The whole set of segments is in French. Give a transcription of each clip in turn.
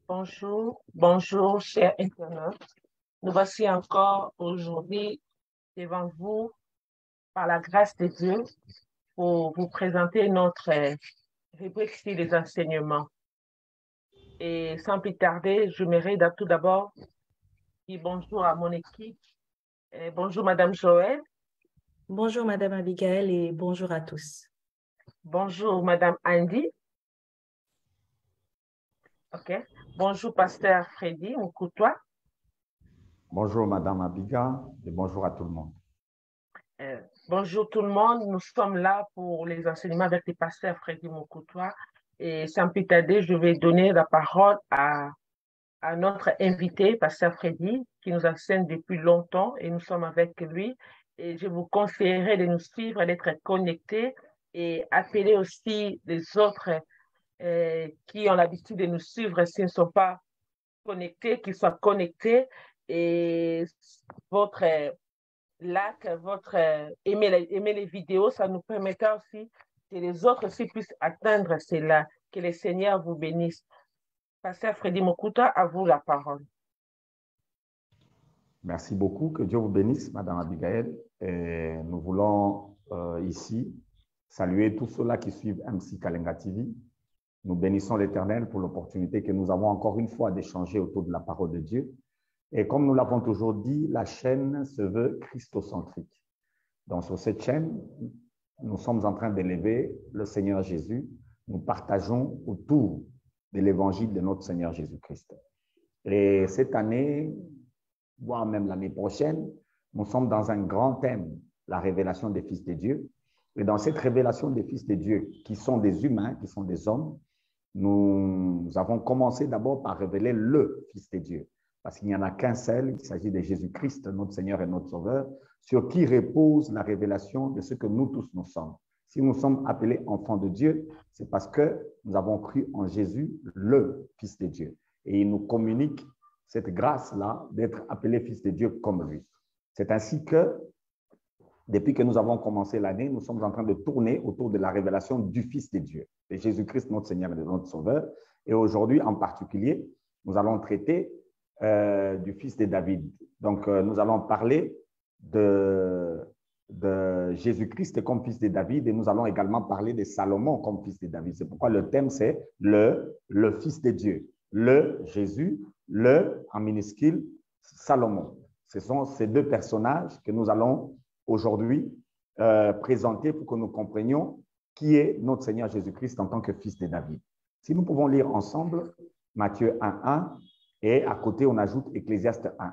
Bonjour, bonjour, chers internautes. Nous voici encore aujourd'hui devant vous par la grâce de Dieu pour vous présenter notre rubrique sur les enseignements. Et sans plus tarder, j'aimerais tout d'abord dire bonjour à mon équipe. Bonjour, Madame Joël. Bonjour Madame Abigail et bonjour à tous. Bonjour, Madame Andy. OK. Bonjour, Pasteur Freddy Moukoutoua. Bonjour Madame Abigail et bonjour à tout le monde. Bonjour tout le monde, nous sommes là pour les enseignements avec le pasteur Freddy Moukoutoua. Et sans plus tarder, je vais donner la parole à notre invité, pasteur Freddy, qui nous enseigne depuis longtemps et nous sommes avec lui. Et je vous conseillerais de nous suivre, d'être connectés et appeler aussi les autres qui ont l'habitude de nous suivre s'ils ne sont pas connectés, qu'ils soient connectés. Et votre aimer les vidéos, ça nous permettra aussi que les autres aussi puissent atteindre cela. Que le Seigneur vous bénisse. Pasteur Freddy Moukoutoua, à vous la parole. Merci beaucoup. Que Dieu vous bénisse, Madame Abigail. Et nous voulons ici saluer tous ceux-là qui suivent MC Kalenga TV. Nous bénissons l'Éternel pour l'opportunité que nous avons encore une fois d'échanger autour de la parole de Dieu. Et comme nous l'avons toujours dit, la chaîne se veut christocentrique. Donc, sur cette chaîne, nous sommes en train d'élever le Seigneur Jésus. Nous partageons autour de l'évangile de notre Seigneur Jésus-Christ. Et cette année, voire même l'année prochaine, nous sommes dans un grand thème, la révélation des fils de Dieu. Et dans cette révélation des fils de Dieu, qui sont des humains, qui sont des hommes, nous avons commencé d'abord par révéler le Fils de Dieu. Parce qu'il n'y en a qu'un seul, il s'agit de Jésus-Christ, notre Seigneur et notre Sauveur, sur qui repose la révélation de ce que nous tous nous sommes. Si nous sommes appelés enfants de Dieu, c'est parce que nous avons cru en Jésus, le Fils de Dieu. Et il nous communique cette grâce-là d'être appelés fils de Dieu comme lui. C'est ainsi que, depuis que nous avons commencé l'année, nous sommes en train de tourner autour de la révélation du Fils de Dieu, de Jésus-Christ, notre Seigneur et notre Sauveur. Et aujourd'hui, en particulier, nous allons traiter du Fils de David. Donc, nous allons parler de Jésus-Christ comme Fils de David et nous allons également parler de Salomon comme Fils de David. C'est pourquoi le thème, c'est le Fils de Dieu. Le Jésus, le, en minuscule, Salomon. Ce sont ces deux personnages que nous allons aujourd'hui présenter pour que nous comprenions qui est notre Seigneur Jésus-Christ en tant que Fils de David. Si nous pouvons lire ensemble Matthieu 1.1 et à côté on ajoute Ecclésiaste 1.1.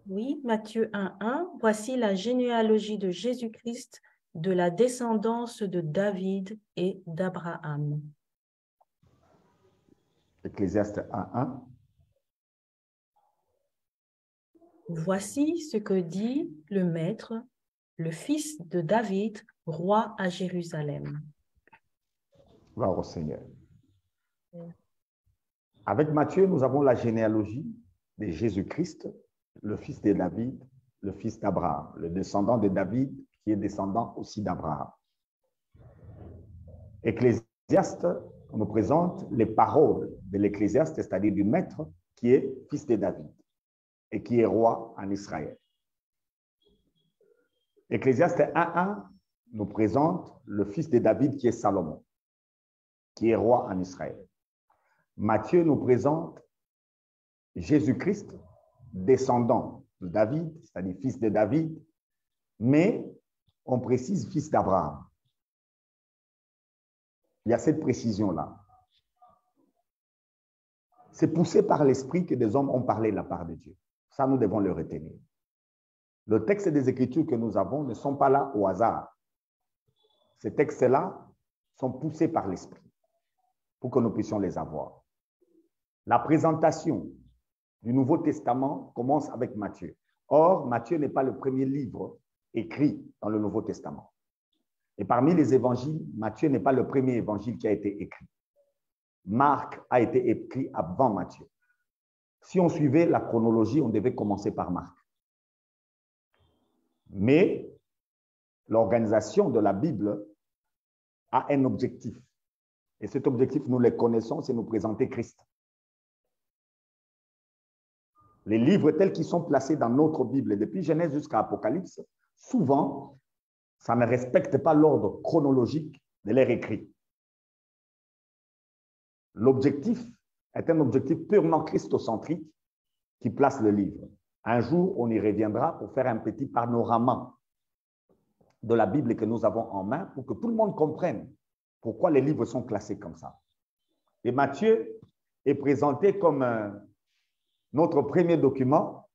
Oui, Matthieu 1.1, voici la généalogie de Jésus-Christ, de la descendance de David et d'Abraham. Ecclésiaste 1.1. Voici ce que dit le Maître, le fils de David, roi à Jérusalem. Gloire au Seigneur. Avec Matthieu, nous avons la généalogie de Jésus-Christ, le fils de David, le fils d'Abraham, le descendant de David qui est descendant aussi d'Abraham. Ecclésiaste nous présente les paroles de l'Ecclésiaste, c'est-à-dire du Maître qui est fils de David et qui est roi en Israël. Ecclésiaste 1.1 nous présente le fils de David qui est Salomon, qui est roi en Israël. Matthieu nous présente Jésus-Christ, descendant de David, c'est-à-dire fils de David, mais on précise fils d'Abraham. Il y a cette précision-là. C'est poussé par l'esprit que des hommes ont parlé de la part de Dieu. Ça, nous devons le retenir. Le texte des Écritures que nous avons ne sont pas là au hasard. Ces textes-là sont poussés par l'esprit pour que nous puissions les avoir. La présentation du Nouveau Testament commence avec Matthieu. Or, Matthieu n'est pas le premier livre écrit dans le Nouveau Testament. Et parmi les évangiles, Matthieu n'est pas le premier évangile qui a été écrit. Marc a été écrit avant Matthieu. Si on suivait la chronologie, on devait commencer par Marc. Mais l'organisation de la Bible a un objectif. Et cet objectif, nous le connaissons, c'est nous présenter Christ. Les livres tels qu'ils sont placés dans notre Bible, depuis Genèse jusqu'à Apocalypse, souvent, ça ne respecte pas l'ordre chronologique de leur écrit. L'objectif est un objectif purement christocentrique qui place le livre. Un jour, on y reviendra pour faire un petit panorama de la Bible que nous avons en main pour que tout le monde comprenne pourquoi les livres sont classés comme ça. Et Matthieu est présenté comme notre premier document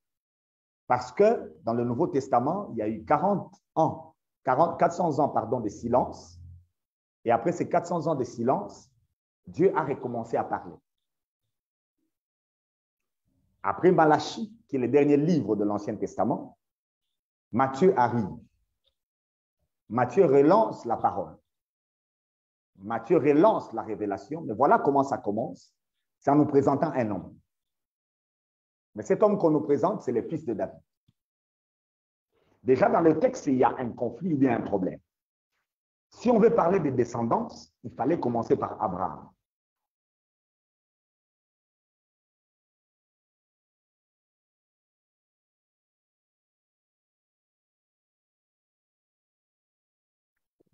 parce que dans le Nouveau Testament, il y a eu 400 ans de silence. Et après ces 400 ans de silence, Dieu a recommencé à parler. Après Malachie, qui est le dernier livre de l'Ancien Testament, Matthieu arrive. Matthieu relance la parole. Matthieu relance la révélation. Mais voilà comment ça commence. C'est en nous présentant un homme. Mais cet homme qu'on nous présente, c'est le fils de David. Déjà, dans le texte, il y a un conflit, il y a un problème. Si on veut parler de descendance, il fallait commencer par Abraham.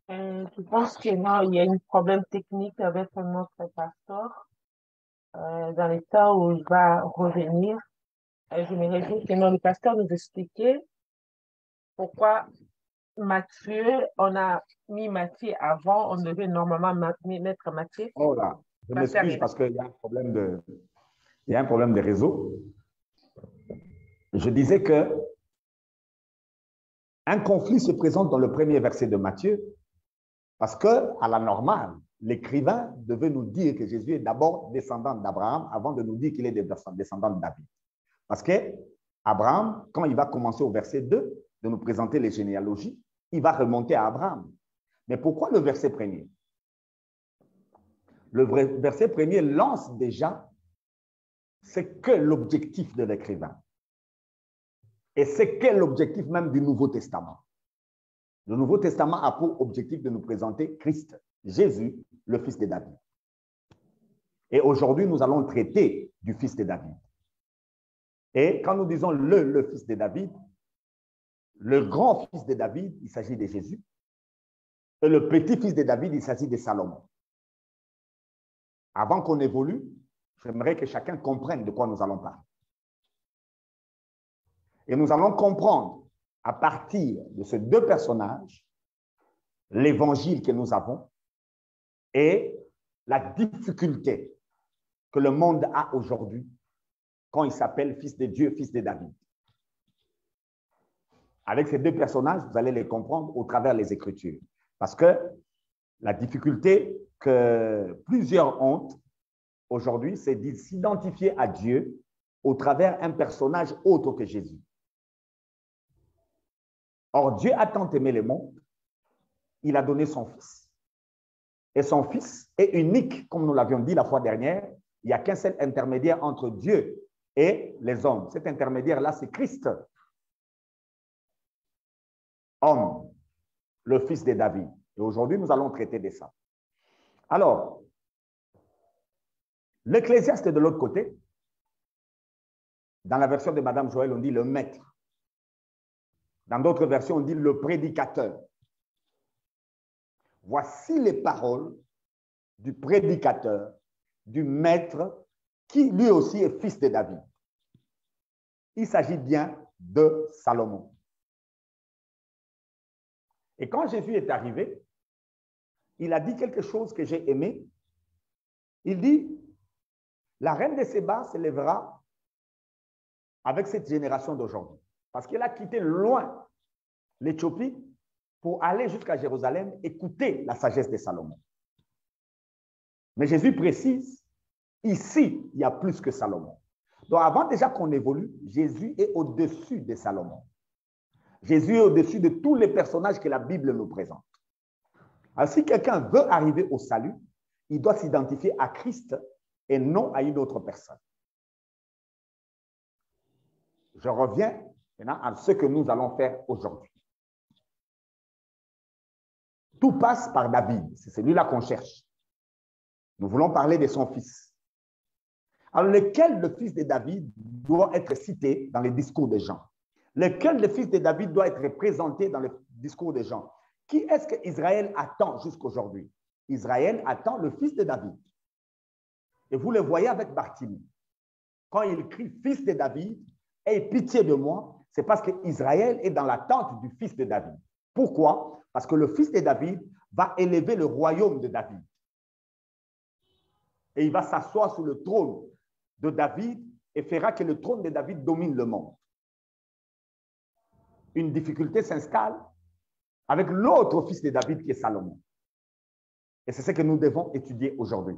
Je pense que non, il y a un problème technique avec notre pasteur. Dans les temps où il va revenir, je me réjouis que le pasteur nous expliquait pourquoi Matthieu, on a mis Matthieu avant, on devait normalement mettre Matthieu. Oh là, je m'excuse parce qu'il y a un problème de réseau. Je disais que un conflit se présente dans le premier verset de Matthieu parce que, à la normale, l'écrivain devait nous dire que Jésus est d'abord descendant d'Abraham avant de nous dire qu'il est descendant de David. Parce que Abraham, quand il va commencer au verset 2 de nous présenter les généalogies, il va remonter à Abraham. Mais pourquoi le verset premier? Le verset premier lance déjà c'est que l'objectif de l'écrivain. Et c'est que l'objectif même du Nouveau Testament. Le Nouveau Testament a pour objectif de nous présenter Christ, Jésus, le fils de David. Et aujourd'hui, nous allons traiter du fils de David. Et quand nous disons le fils de David, le grand fils de David, il s'agit de Jésus. Et le petit fils de David, il s'agit de Salomon. Avant qu'on évolue, j'aimerais que chacun comprenne de quoi nous allons parler. Et nous allons comprendre à partir de ces deux personnages l'évangile que nous avons et la difficulté que le monde a aujourd'hui quand il s'appelle fils de Dieu, fils de David. Avec ces deux personnages, vous allez les comprendre au travers des Écritures. Parce que la difficulté que plusieurs ont aujourd'hui, c'est de s'identifier à Dieu au travers un personnage autre que Jésus. Or, Dieu a tant aimé le monde, il a donné son Fils. Et son Fils est unique, comme nous l'avions dit la fois dernière. Il n'y a qu'un seul intermédiaire entre Dieu et les hommes. Cet intermédiaire-là, c'est Christ. Homme, le fils de David. Et aujourd'hui, nous allons traiter de ça. Alors, l'Ecclésiaste de l'autre côté, dans la version de Madame Joël, on dit le maître. Dans d'autres versions, on dit le prédicateur. Voici les paroles du prédicateur, du maître, qui lui aussi est fils de David. Il s'agit bien de Salomon. Et quand Jésus est arrivé, il a dit quelque chose que j'ai aimé. Il dit, la reine de Séba se lèvera avec cette génération d'aujourd'hui. Parce qu'elle a quitté loin l'Éthiopie pour aller jusqu'à Jérusalem écouter la sagesse de Salomon. Mais Jésus précise, ici, il y a plus que Salomon. Donc avant déjà qu'on évolue, Jésus est au-dessus de Salomon. Jésus est au-dessus de tous les personnages que la Bible nous présente. Alors si quelqu'un veut arriver au salut, il doit s'identifier à Christ et non à une autre personne. Je reviens maintenant à ce que nous allons faire aujourd'hui. Tout passe par David. C'est celui-là qu'on cherche. Nous voulons parler de son fils. Alors, lequel le fils de David doit être cité dans les discours des gens? Lequel le fils de David doit être présenté dans les discours des gens? Qui est-ce que Israël attend jusqu'aujourd'hui? Israël attend le fils de David. Et vous le voyez avec Bartimée. Quand il crie « Fils de David, aie pitié de moi », c'est parce qu'Israël est dans l'attente du fils de David. Pourquoi? Parce que le fils de David va élever le royaume de David. Et il va s'asseoir sur le trône de David et fera que le trône de David domine le monde. Une difficulté s'installe avec l'autre fils de David qui est Salomon. Et c'est ce que nous devons étudier aujourd'hui.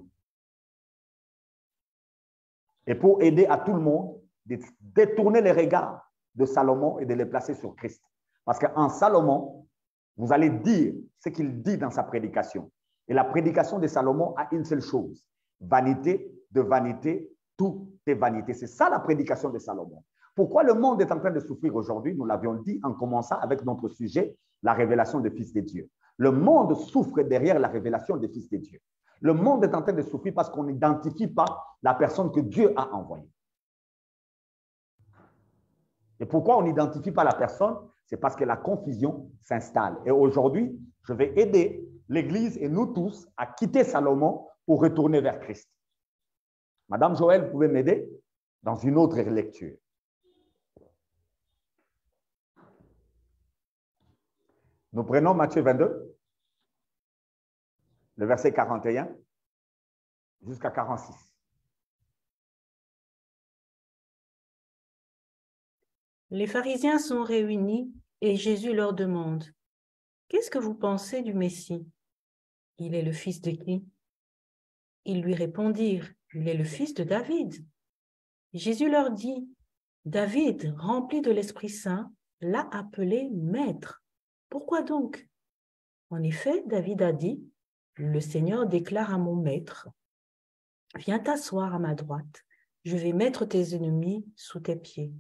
Et pour aider à tout le monde, de détourner les regards de Salomon et de les placer sur Christ. Parce qu'en Salomon, vous allez dire ce qu'il dit dans sa prédication. Et la prédication de Salomon a une seule chose. Vanité de vanité, tout est vanité. C'est ça la prédication de Salomon. Pourquoi le monde est en train de souffrir aujourd'hui? Nous l'avions dit en commençant avec notre sujet, la révélation des fils de Dieu. Le monde souffre derrière la révélation des fils de Dieu. Le monde est en train de souffrir parce qu'on n'identifie pas la personne que Dieu a envoyée. Et pourquoi on n'identifie pas la personne? C'est parce que la confusion s'installe. Et aujourd'hui, je vais aider l'Église et nous tous à quitter Salomon pour retourner vers Christ. Madame Joël, vous pouvez m'aider dans une autre lecture. Nous prenons Matthieu 22, le verset 41 jusqu'à 46. Les pharisiens sont réunis et Jésus leur demande « Qu'est-ce que vous pensez du Messie? Il est le fils de qui ?» Ils lui répondirent « Il est le fils de David. » Jésus leur dit « David, rempli de l'Esprit Saint, l'a appelé maître. Pourquoi donc? En effet, David a dit « Le Seigneur déclare à mon maître, viens t'asseoir à ma droite, je vais mettre tes ennemis sous tes pieds. »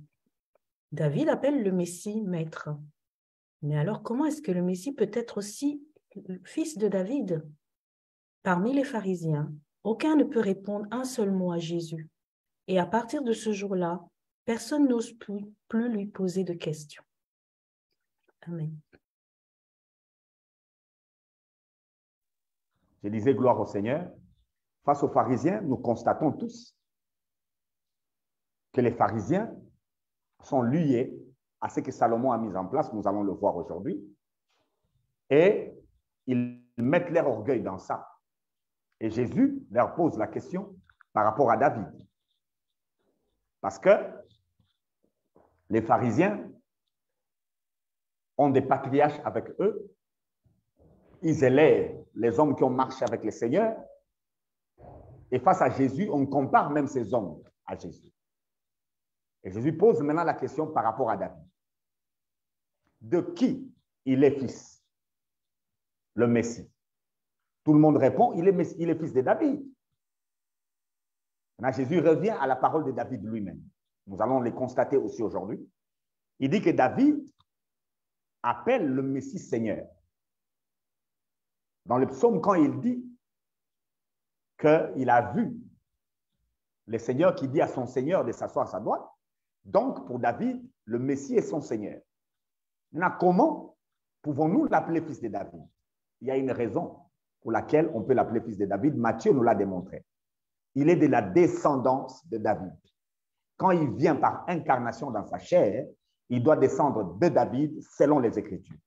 David appelle le Messie maître. Mais alors, comment est-ce que le Messie peut être aussi le fils de David? Parmi les pharisiens, aucun ne peut répondre un seul mot à Jésus. Et à partir de ce jour-là, personne n'ose plus lui poser de questions. Amen. Je disais gloire au Seigneur. Face aux pharisiens, nous constatons tous que les pharisiens sont liés à ce que Salomon a mis en place, nous allons le voir aujourd'hui, et ils mettent leur orgueil dans ça. Et Jésus leur pose la question par rapport à David. Parce que les pharisiens ont des patriarches avec eux, ils élèvent les hommes qui ont marché avec le Seigneur, et face à Jésus, on compare même ces hommes à Jésus. Et Jésus pose maintenant la question par rapport à David. De qui il est fils? Le Messie. Tout le monde répond, il est fils de David. Maintenant, Jésus revient à la parole de David lui-même. Nous allons les constater aussi aujourd'hui. Il dit que David appelle le Messie Seigneur. Dans le psaume, quand il dit qu'il a vu le Seigneur qui dit à son Seigneur de s'asseoir à sa droite, donc pour David, le Messie est son Seigneur. Maintenant, comment pouvons-nous l'appeler fils de David? Il y a une raison pour laquelle on peut l'appeler fils de David. Matthieu nous l'a démontré. Il est de la descendance de David. Quand il vient par incarnation dans sa chair, il doit descendre de David selon les Écritures.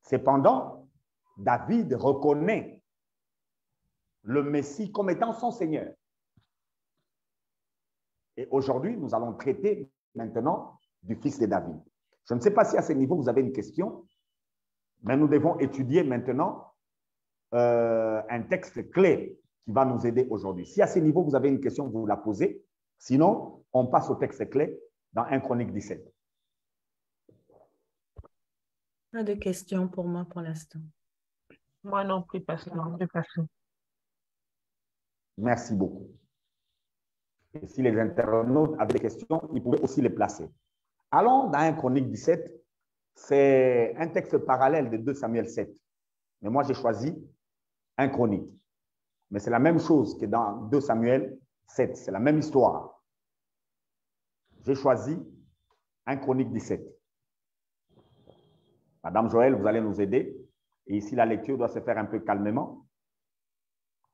Cependant, David reconnaît le Messie comme étant son Seigneur. Et aujourd'hui, nous allons traiter maintenant du fils de David. Je ne sais pas si à ce niveau, vous avez une question, mais nous devons étudier maintenant un texte clé qui va nous aider aujourd'hui. Si à ce niveau, vous avez une question, vous la posez. Sinon, on passe au texte clé dans 1 Chronique 17. Pas de questions pour moi pour l'instant. Moi non plus, pasteur. Merci beaucoup. Et si les internautes avaient des questions, ils pouvaient aussi les placer. Allons dans 1 Chronique 17 C'est un texte parallèle de 2 Samuel 7. Mais moi, j'ai choisi 1 Chronique. Mais c'est la même chose que dans 2 Samuel 7. C'est la même histoire. J'ai choisi 1 Chronique 17. Madame Joël, vous allez nous aider. Et ici, la lecture doit se faire un peu calmement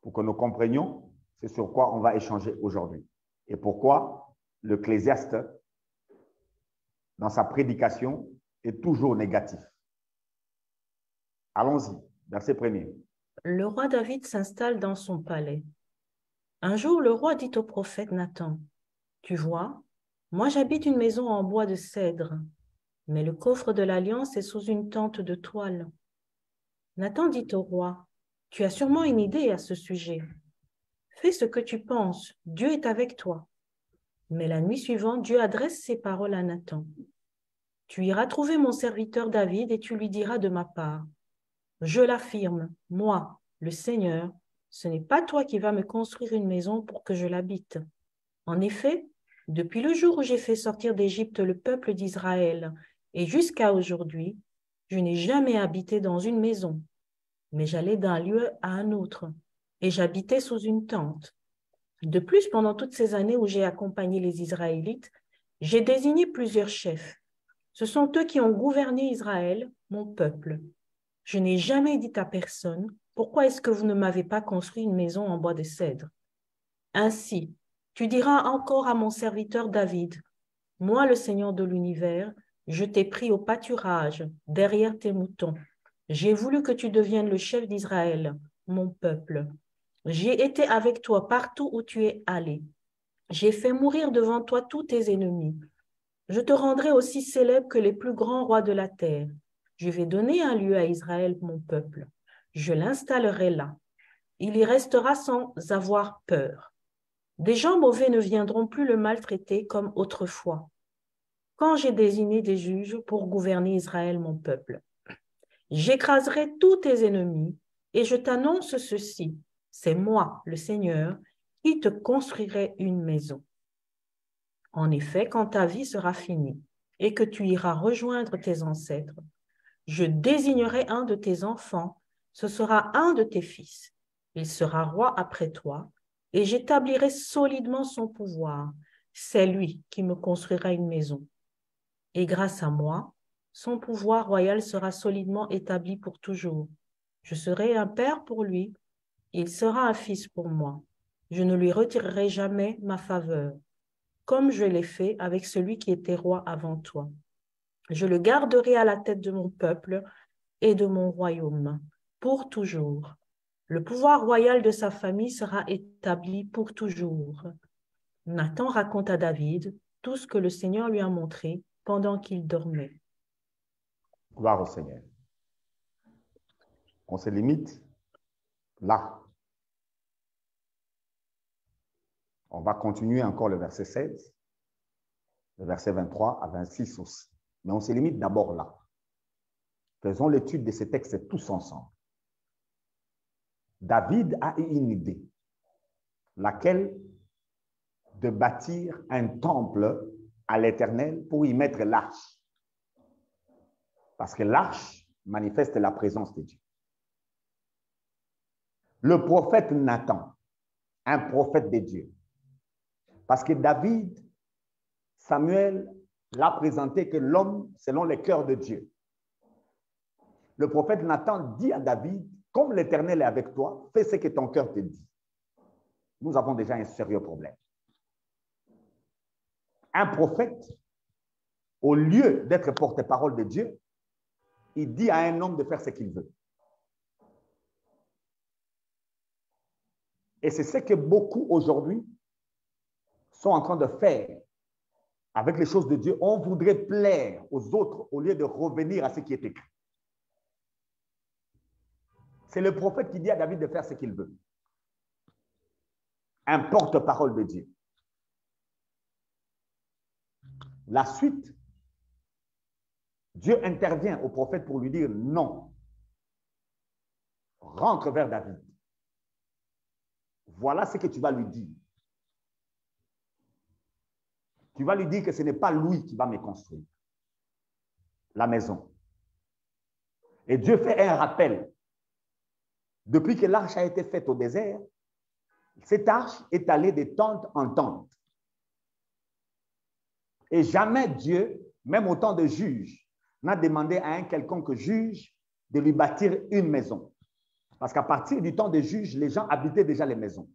pour que nous comprenions c'est sur quoi on va échanger aujourd'hui. Et pourquoi l'Ecclésiaste, dans sa prédication, est toujours négatif. Allons-y, verset 1er. Le roi David s'installe dans son palais. Un jour, le roi dit au prophète Nathan, « Tu vois, moi j'habite une maison en bois de cèdre, mais le coffre de l'Alliance est sous une tente de toile. » Nathan dit au roi, « Tu as sûrement une idée à ce sujet. Fais ce que tu penses, Dieu est avec toi. » Mais la nuit suivante, Dieu adresse ces paroles à Nathan. « Tu iras trouver mon serviteur David et tu lui diras de ma part. Je l'affirme, moi, le Seigneur, ce n'est pas toi qui vas me construire une maison pour que je l'habite. En effet, depuis le jour où j'ai fait sortir d'Égypte le peuple d'Israël et jusqu'à aujourd'hui, je n'ai jamais habité dans une maison, mais j'allais d'un lieu à un autre et j'habitais sous une tente. De plus, pendant toutes ces années où j'ai accompagné les Israélites, j'ai désigné plusieurs chefs. Ce sont eux qui ont gouverné Israël, mon peuple. Je n'ai jamais dit à personne, pourquoi est-ce que vous ne m'avez pas construit une maison en bois de cèdre? Ainsi, tu diras encore à mon serviteur David, moi le Seigneur de l'univers, je t'ai pris au pâturage, derrière tes moutons. J'ai voulu que tu deviennes le chef d'Israël, mon peuple. J'ai été avec toi partout où tu es allé. J'ai fait mourir devant toi tous tes ennemis. Je te rendrai aussi célèbre que les plus grands rois de la terre. Je vais donner un lieu à Israël, mon peuple. Je l'installerai là. Il y restera sans avoir peur. Des gens mauvais ne viendront plus le maltraiter comme autrefois, quand j'ai désigné des juges pour gouverner Israël, mon peuple. J'écraserai tous tes ennemis et je t'annonce ceci. C'est moi, le Seigneur, qui te construirai une maison. En effet, quand ta vie sera finie et que tu iras rejoindre tes ancêtres, je désignerai un de tes enfants, ce sera un de tes fils. Il sera roi après toi et j'établirai solidement son pouvoir. C'est lui qui me construira une maison. Et grâce à moi, son pouvoir royal sera solidement établi pour toujours. Je serai un père pour lui, il sera un fils pour moi. Je ne lui retirerai jamais ma faveur, comme je l'ai fait avec celui qui était roi avant toi. Je le garderai à la tête de mon peuple et de mon royaume, pour toujours. Le pouvoir royal de sa famille sera établi pour toujours. Nathan raconte à David tout ce que le Seigneur lui a montré pendant qu'il dormait. Gloire au Seigneur. On se limite là. On va continuer encore le verset 16, le verset 23 à 26 aussi. Mais on se limite d'abord là. Faisons l'étude de ces textes tous ensemble. David a eu une idée, laquelle de bâtir un temple à l'Éternel pour y mettre l'arche. Parce que l'arche manifeste la présence de Dieu. Le prophète Nathan, un prophète de Dieu, parce que David, Samuel l'a présenté que l'homme selon le cœur de Dieu. Le prophète Nathan dit à David, comme l'Éternel est avec toi, fais ce que ton cœur te dit. Nous avons déjà un sérieux problème. Un prophète, au lieu d'être porte-parole de Dieu, il dit à un homme de faire ce qu'il veut. Et c'est ce que beaucoup aujourd'hui sont en train de faire avec les choses de Dieu. On voudrait plaire aux autres au lieu de revenir à ce qui est écrit. C'est le prophète qui dit à David de faire ce qu'il veut. Un porte-parole de Dieu. La suite, Dieu intervient au prophète pour lui dire non. Rentre vers David. Voilà ce que tu vas lui dire. Tu vas lui dire que ce n'est pas lui qui va me construire la maison. Et Dieu fait un rappel. Depuis que l'arche a été faite au désert, cette arche est allée de tente en tente. Et jamais Dieu, même au temps de juge, n'a demandé à un quelconque juge de lui bâtir une maison. Parce qu'à partir du temps de juge, les gens habitaient déjà les maisons.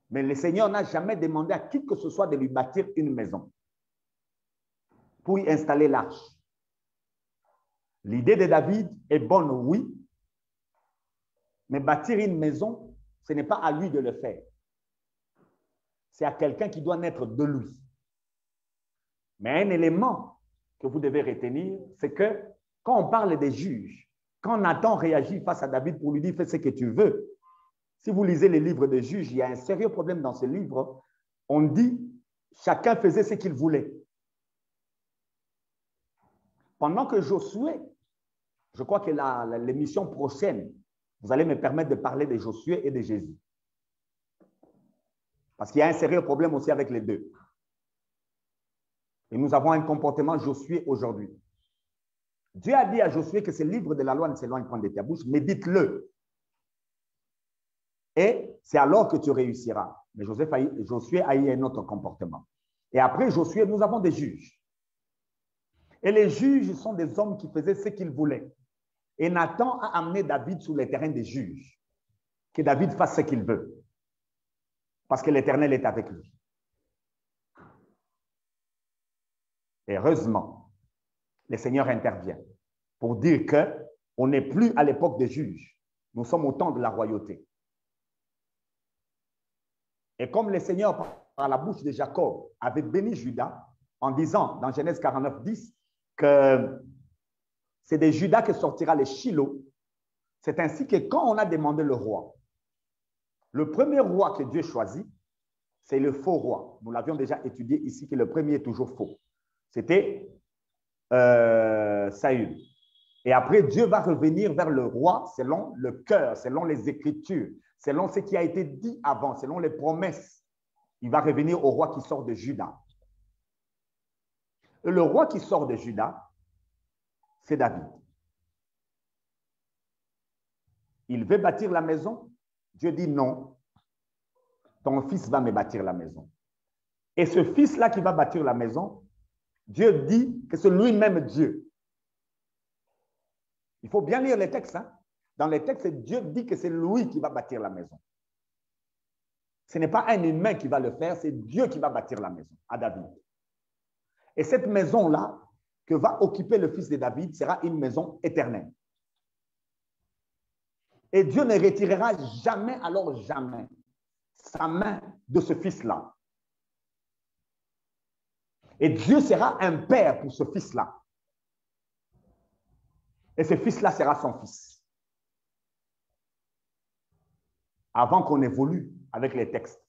Mais le Seigneur n'a jamais demandé à qui que ce soit de lui bâtir une maison pour y installer l'arche. L'idée de David est bonne, oui, mais bâtir une maison, ce n'est pas à lui de le faire. C'est à quelqu'un qui doit naître de lui. Mais un élément que vous devez retenir, c'est que quand on parle des juges, quand Nathan réagit face à David pour lui dire « fais ce que tu veux », si vous lisez les livres des juges, il y a un sérieux problème dans ce livre. On dit « chacun faisait ce qu'il voulait ». Pendant que Josué, je crois que l'émission prochaine, vous allez me permettre de parler de Josué et de Jésus. Parce qu'il y a un sérieux problème aussi avec les deux. Et nous avons un comportement Josué aujourd'hui. Dieu a dit à Josué que ce livre de la loi ne s'éloigne pas de ta bouche, mais dites-le. Et c'est alors que tu réussiras. Mais Josué a eu un autre comportement. Et après Josué, nous avons des juges. Et les juges sont des hommes qui faisaient ce qu'ils voulaient. Et Nathan a amené David sur le terrain des juges. Que David fasse ce qu'il veut. Parce que l'Éternel est avec lui. Heureusement, le Seigneur intervient pour dire qu'on n'est plus à l'époque des juges. Nous sommes au temps de la royauté. Et comme le Seigneur, par la bouche de Jacob, avait béni Judas en disant dans Genèse 49, 10 que c'est de Judas que sortira le Shiloh, c'est ainsi que quand on a demandé le roi, le premier roi que Dieu choisit, c'est le faux roi. Nous l'avions déjà étudié ici, que le premier est toujours faux. C'était Saül. Et après, Dieu va revenir vers le roi selon le cœur, selon les Écritures, selon ce qui a été dit avant, selon les promesses. Il va revenir au roi qui sort de Juda. Et le roi qui sort de Juda, c'est David. Il veut bâtir la maison. Dieu dit non, ton fils va me bâtir la maison. Et ce fils-là qui va bâtir la maison, Dieu dit que c'est lui-même Dieu. Il faut bien lire les textes. Hein? Dans les textes, Dieu dit que c'est lui qui va bâtir la maison. Ce n'est pas un humain qui va le faire, c'est Dieu qui va bâtir la maison à David. Et cette maison-là, que va occuper le fils de David, sera une maison éternelle. Et Dieu ne retirera jamais, alors jamais, sa main de ce fils-là. Et Dieu sera un père pour ce fils-là. Et ce fils-là sera son fils. Avant qu'on évolue avec les textes,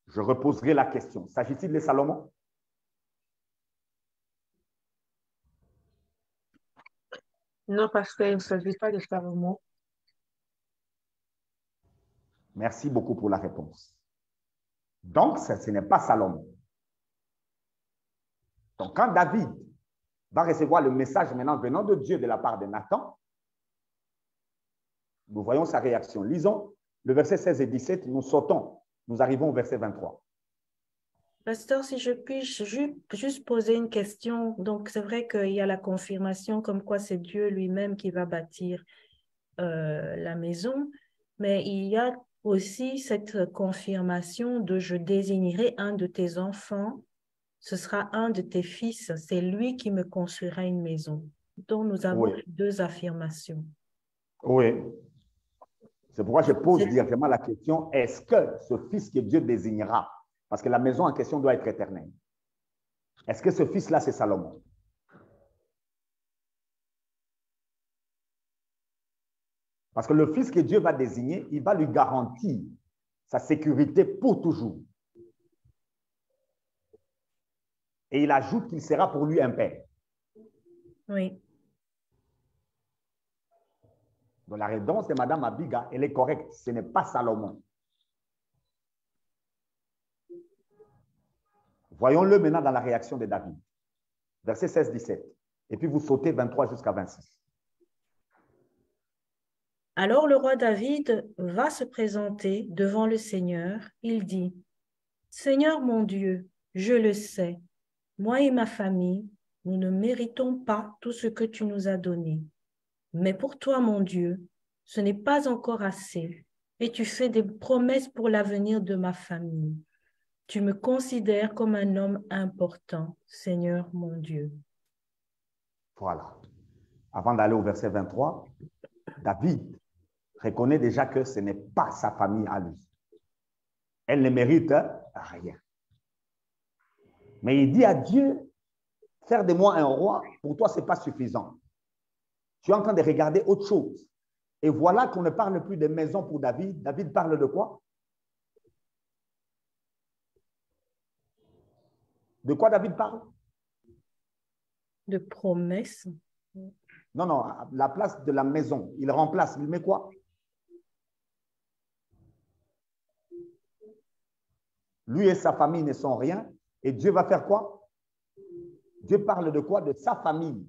je reposerai la question. S'agit-il de Salomon? Non, parce qu'il ne s'agit pas de Salomon. Merci beaucoup pour la réponse. Donc, ce n'est pas Salomon. Donc, quand David va recevoir le message maintenant venant de Dieu de la part de Nathan, nous voyons sa réaction. Lisons le verset 16 et 17, nous sautons, nous arrivons au verset 23. Pasteur, si je puis juste poser une question. Donc, c'est vrai qu'il y a la confirmation comme quoi c'est Dieu lui-même qui va bâtir la maison, mais il y a aussi cette confirmation de « je désignerai un de tes enfants, ce sera un de tes fils, c'est lui qui me construira une maison ». Donc, nous avons deux affirmations. Oui. C'est pourquoi je pose directement la question, est-ce que ce fils que Dieu désignera, parce que la maison en question doit être éternelle, est-ce que ce fils-là, c'est Salomon? Parce que le fils que Dieu va désigner, il va lui garantir sa sécurité pour toujours. Et il ajoute qu'il sera pour lui un père. Oui. Donc la réponse de Mme Abiga, elle est correcte. Ce n'est pas Salomon. Voyons-le maintenant dans la réaction de David. Verset 16-17. Et puis vous sautez 23 jusqu'à 26. Alors le roi David va se présenter devant le Seigneur. Il dit, « Seigneur mon Dieu, je le sais, moi et ma famille, nous ne méritons pas tout ce que tu nous as donné. Mais pour toi, mon Dieu, ce n'est pas encore assez, et tu fais des promesses pour l'avenir de ma famille. Tu me considères comme un homme important, Seigneur mon Dieu. » Voilà. Avant d'aller au verset 23, David reconnaît déjà que ce n'est pas sa famille à lui. Elle ne mérite rien. Mais il dit à Dieu, faire de moi un roi, pour toi, ce n'est pas suffisant. Tu es en train de regarder autre chose. Et voilà qu'on ne parle plus de maison pour David. David parle de quoi? De quoi David parle? De promesses. Non, non, la place de la maison. Il remplace, il met quoi? Lui et sa famille ne sont rien. Et Dieu va faire quoi? Dieu parle de quoi? De sa famille.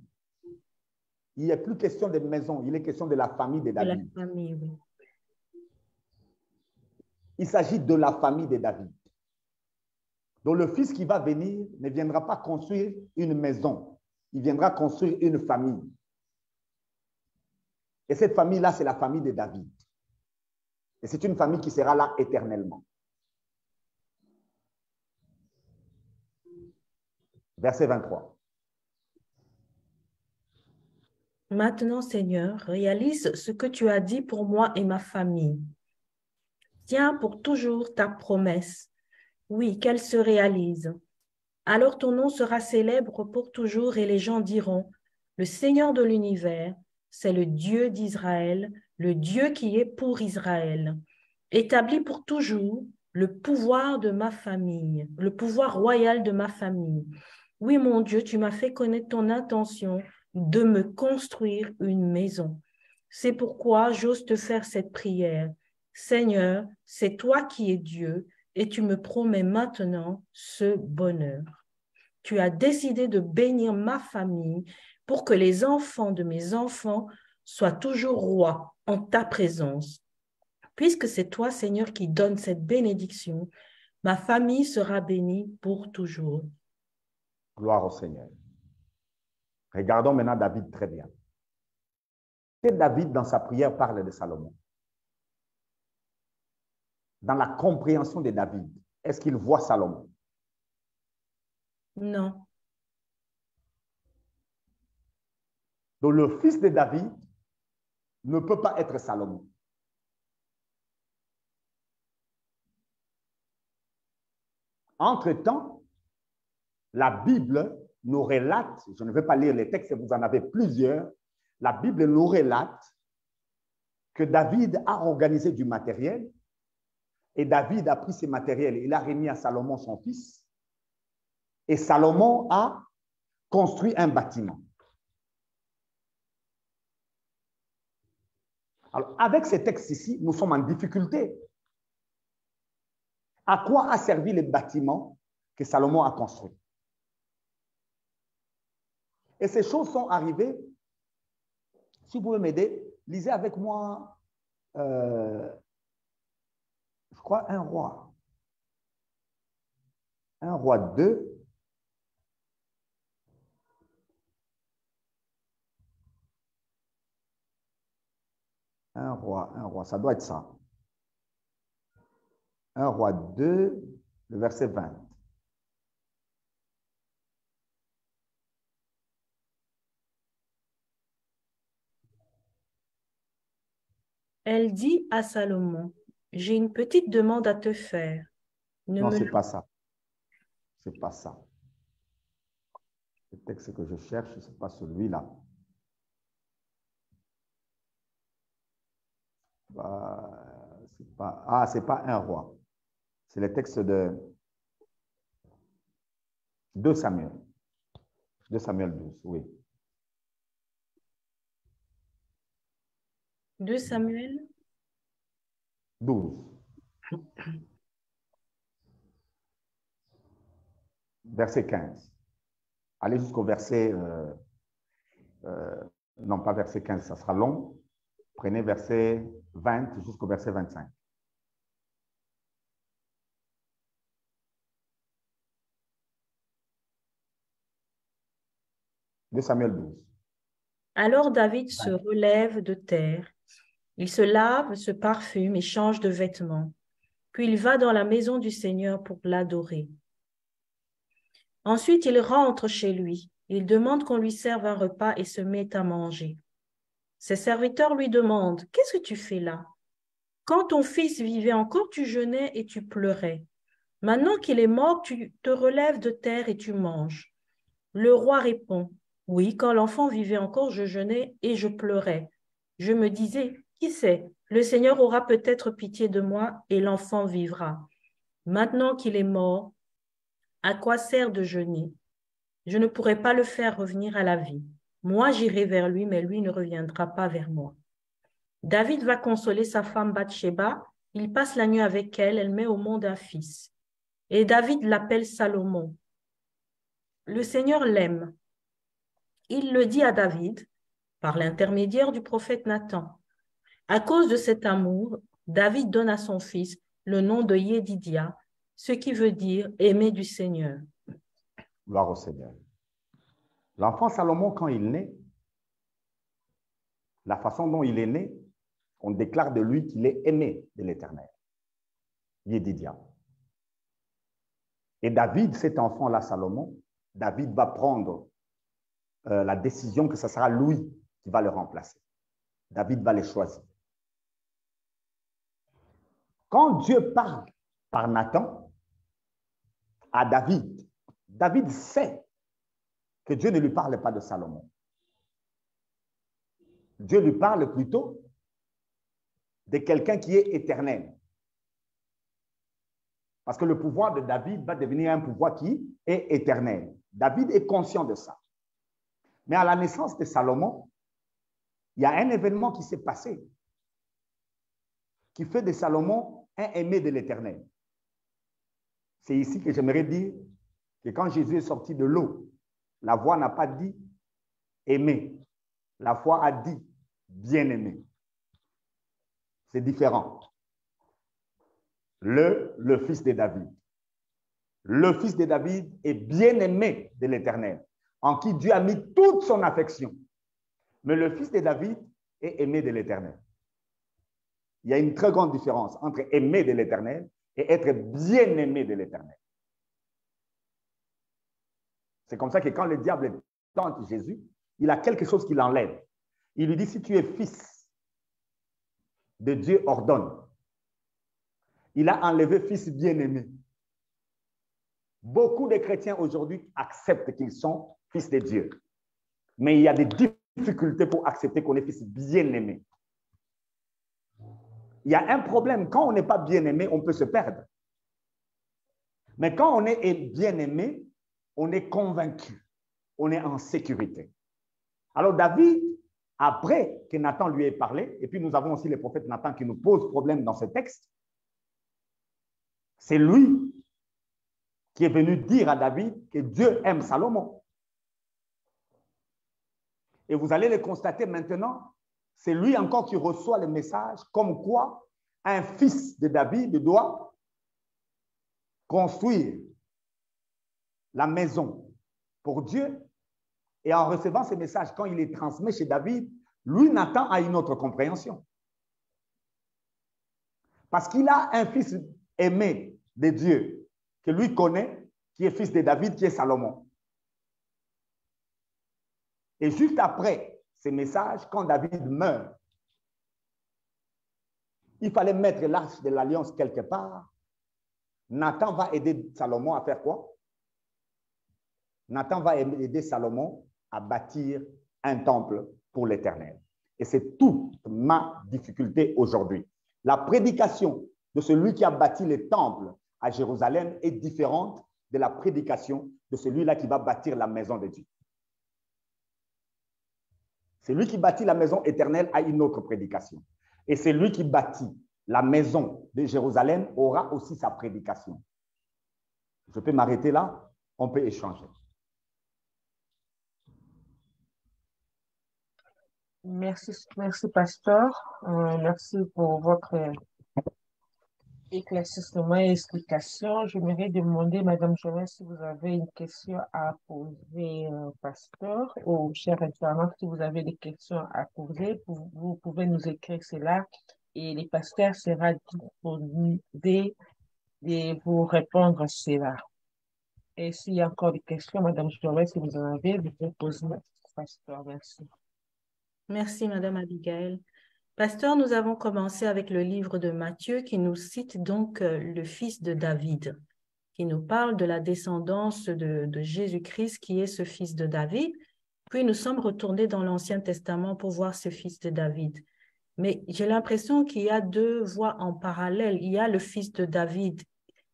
Il n'est plus question de maison, il est question de la famille de David. De la famille, oui. Il s'agit de la famille de David. Donc le fils qui va venir ne viendra pas construire une maison. Il viendra construire une famille. Et cette famille-là, c'est la famille de David. Et c'est une famille qui sera là éternellement. Verset 23. Maintenant, Seigneur, réalise ce que tu as dit pour moi et ma famille. Tiens pour toujours ta promesse. Oui, qu'elle se réalise. Alors ton nom sera célèbre pour toujours et les gens diront, le Seigneur de l'univers, c'est le Dieu d'Israël, le Dieu qui est pour Israël. Établis pour toujours le pouvoir de ma famille, le pouvoir royal de ma famille. Oui, mon Dieu, tu m'as fait connaître ton intention de me construire une maison. C'est pourquoi j'ose te faire cette prière. Seigneur, c'est toi qui es Dieu et tu me promets maintenant ce bonheur. Tu as décidé de bénir ma famille pour que les enfants de mes enfants soient toujours rois en ta présence. Puisque c'est toi, Seigneur, qui donne cette bénédiction, ma famille sera bénie pour toujours. Gloire au Seigneur. Regardons maintenant David très bien. Et David, dans sa prière, parle de Salomon. Dans la compréhension de David, est-ce qu'il voit Salomon? Non. Donc le fils de David ne peut pas être Salomon. Entre-temps, la Bible nous relate, je ne vais pas lire les textes, vous en avez plusieurs, la Bible nous relate que David a organisé du matériel et David a pris ces matériels, il a remis à Salomon son fils et Salomon a construit un bâtiment. Alors, avec ces textes ici, nous sommes en difficulté. À quoi a servi le bâtiment que Salomon a construit? Et ces choses sont arrivées. Si vous pouvez m'aider, lisez avec moi, je crois, un roi. Un roi 2. Un roi, ça doit être ça. Un roi 2, le verset 20. Elle dit à Salomon, j'ai une petite demande à te faire. Non, ce n'est pas ça. Ce n'est pas ça. Le texte que je cherche, ce n'est pas celui-là. Ce n'est pas un roi. C'est le texte de 2 Samuel. 2 Samuel 12, oui. 2 Samuel 12. Verset 15. allez jusqu'au verset, non pas verset 15, ça sera long. Prenez verset 20 jusqu'au verset 25. De Samuel 12. Alors David se relève de terre. Il se lave, se parfume et change de vêtements. Puis il va dans la maison du Seigneur pour l'adorer. Ensuite, il rentre chez lui. Il demande qu'on lui serve un repas et se met à manger. Ses serviteurs lui demandent, « Qu'est-ce que tu fais là? Quand ton fils vivait encore, tu jeûnais et tu pleurais. Maintenant qu'il est mort, tu te relèves de terre et tu manges. » Le roi répond, « Oui, quand l'enfant vivait encore, je jeûnais et je pleurais. Je me disais, qui sait, le Seigneur aura peut-être pitié de moi et l'enfant vivra. Maintenant qu'il est mort, à quoi sert de jeûner? Je ne pourrai pas le faire revenir à la vie. Moi, j'irai vers lui, mais lui ne reviendra pas vers moi. » David va consoler sa femme Bathsheba. Il passe la nuit avec elle. Elle met au monde un fils. Et David l'appelle Salomon. Le Seigneur l'aime. Il le dit à David par l'intermédiaire du prophète Nathan. À cause de cet amour, David donne à son fils le nom de Yédidia, ce qui veut dire aimé du Seigneur. Gloire au Seigneur. L'enfant Salomon, quand il naît, la façon dont il est né, on déclare de lui qu'il est aimé de l'Éternel. Yédidia. Et David, cet enfant-là, Salomon, David va prendre la décision que ce sera lui qui va le remplacer. David va le choisir. Quand Dieu parle par Nathan à David, David sait que Dieu ne lui parle pas de Salomon. Dieu lui parle plutôt de quelqu'un qui est éternel. Parce que le pouvoir de David va devenir un pouvoir qui est éternel. David est conscient de ça. Mais à la naissance de Salomon, il y a un événement qui s'est passé qui fait de Salomon un aimé de l'Éternel. C'est ici que j'aimerais dire que quand Jésus est sorti de l'eau, la voix n'a pas dit aimé. La voix a dit bien-aimé. C'est différent. Le fils de David. Le fils de David est bien-aimé de l'Éternel, en qui Dieu a mis toute son affection. Mais le fils de David est aimé de l'Éternel. Il y a une très grande différence entre aimer de l'Éternel et être bien-aimé de l'Éternel. C'est comme ça que quand le diable tente Jésus, il a quelque chose qui l'enlève. Il lui dit, si tu es fils de Dieu, ordonne. Il a enlevé fils bien-aimé. Beaucoup de chrétiens aujourd'hui acceptent qu'ils sont fils de Dieu. Mais il y a des difficultés pour accepter qu'on est fils bien-aimé. Il y a un problème. Quand on n'est pas bien-aimé, on peut se perdre. Mais quand on est bien-aimé, on est convaincu. On est en sécurité. Alors David, après que Nathan lui ait parlé, et puis nous avons aussi le prophète Nathan qui nous pose problème dans ce texte, c'est lui qui est venu dire à David que Dieu aime Salomon. Et vous allez le constater maintenant, c'est lui encore qui reçoit le message comme quoi un fils de David doit construire la maison pour Dieu. Et en recevant ce message, quand il est transmis chez David, lui, Nathan, a une autre compréhension. Parce qu'il a un fils aimé de Dieu, que lui connaît, qui est fils de David, qui est Salomon. Et juste après ces messages, quand David meurt, il fallait mettre l'arche de l'alliance quelque part. Nathan va aider Salomon à faire quoi? Nathan va aider Salomon à bâtir un temple pour l'Éternel. Et c'est toute ma difficulté aujourd'hui. La prédication de celui qui a bâti le temple à Jérusalem est différente de la prédication de celui-là qui va bâtir la maison de Dieu. Celui qui bâtit la maison éternelle a une autre prédication. Et celui qui bâtit la maison de Jérusalem aura aussi sa prédication. Je peux m'arrêter là, on peut échanger. Merci, pasteur. Merci pour votre éclaircissement et explication. J'aimerais demander, Madame Joël, si vous avez une question à poser, pasteur, ou chers internautes, si vous avez des questions à poser, vous pouvez nous écrire cela et les pasteurs sera disponible de vous répondre à cela. Et s'il y a encore des questions, Madame Joël, si vous en avez, vous pouvez poser, pasteur. Merci. Merci, Madame Abigail. Pasteur, nous avons commencé avec le livre de Matthieu qui nous cite donc le fils de David, qui nous parle de la descendance de Jésus-Christ qui est ce fils de David. Puis nous sommes retournés dans l'Ancien Testament pour voir ce fils de David. Mais j'ai l'impression qu'il y a deux voies en parallèle. Il y a le fils de David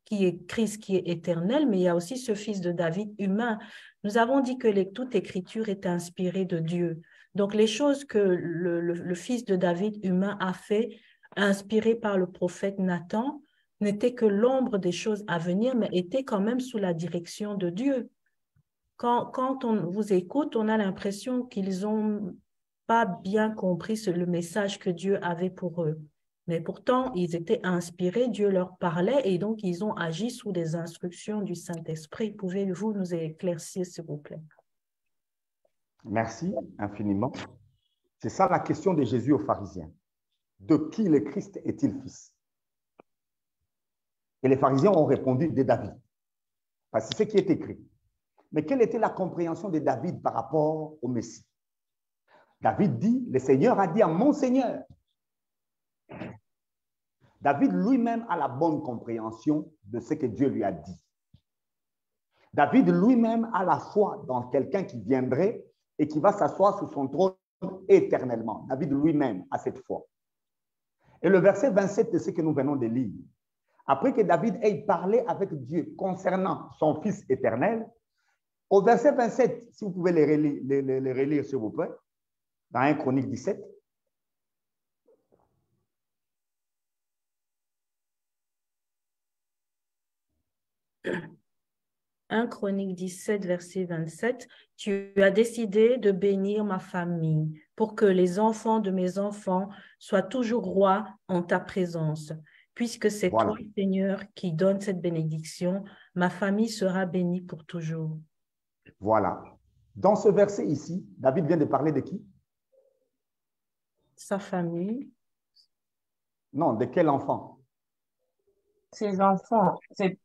qui est Christ, qui est éternel, mais il y a aussi ce fils de David humain. Nous avons dit que toute écriture est inspirée de Dieu. Donc, les choses que le fils de David humain a fait, inspiré par le prophète Nathan, n'étaient que l'ombre des choses à venir, mais étaient quand même sous la direction de Dieu. Quand on vous écoute, on a l'impression qu'ils n'ont pas bien compris le message que Dieu avait pour eux. Mais pourtant, ils étaient inspirés, Dieu leur parlait et donc ils ont agi sous des instructions du Saint-Esprit. Pouvez-vous nous éclaircir, s'il vous plaît? Merci infiniment. C'est ça la question de Jésus aux pharisiens. De qui le Christ est-il fils? Et les pharisiens ont répondu de David. Parce que c'est ce qui est écrit. Mais quelle était la compréhension de David par rapport au Messie? David dit, le Seigneur a dit à mon Seigneur. David lui-même a la bonne compréhension de ce que Dieu lui a dit. David lui-même a la foi dans quelqu'un qui viendrait et qui va s'asseoir sur son trône éternellement. David lui-même a cette foi. Et le verset 27 de ce que nous venons de lire, après que David ait parlé avec Dieu concernant son Fils éternel, au verset 27, si vous pouvez les relire s'il vous plaît, dans 1 Chronique 17, « 1 Chronique 17, verset 27, « Tu as décidé de bénir ma famille pour que les enfants de mes enfants soient toujours rois en ta présence. Puisque c'est voilà. toi, Seigneur, qui donne cette bénédiction, ma famille sera bénie pour toujours. » Voilà. Dans ce verset ici, David vient de parler de qui? Sa famille. Non, de quel enfant? Ses enfants, ses petits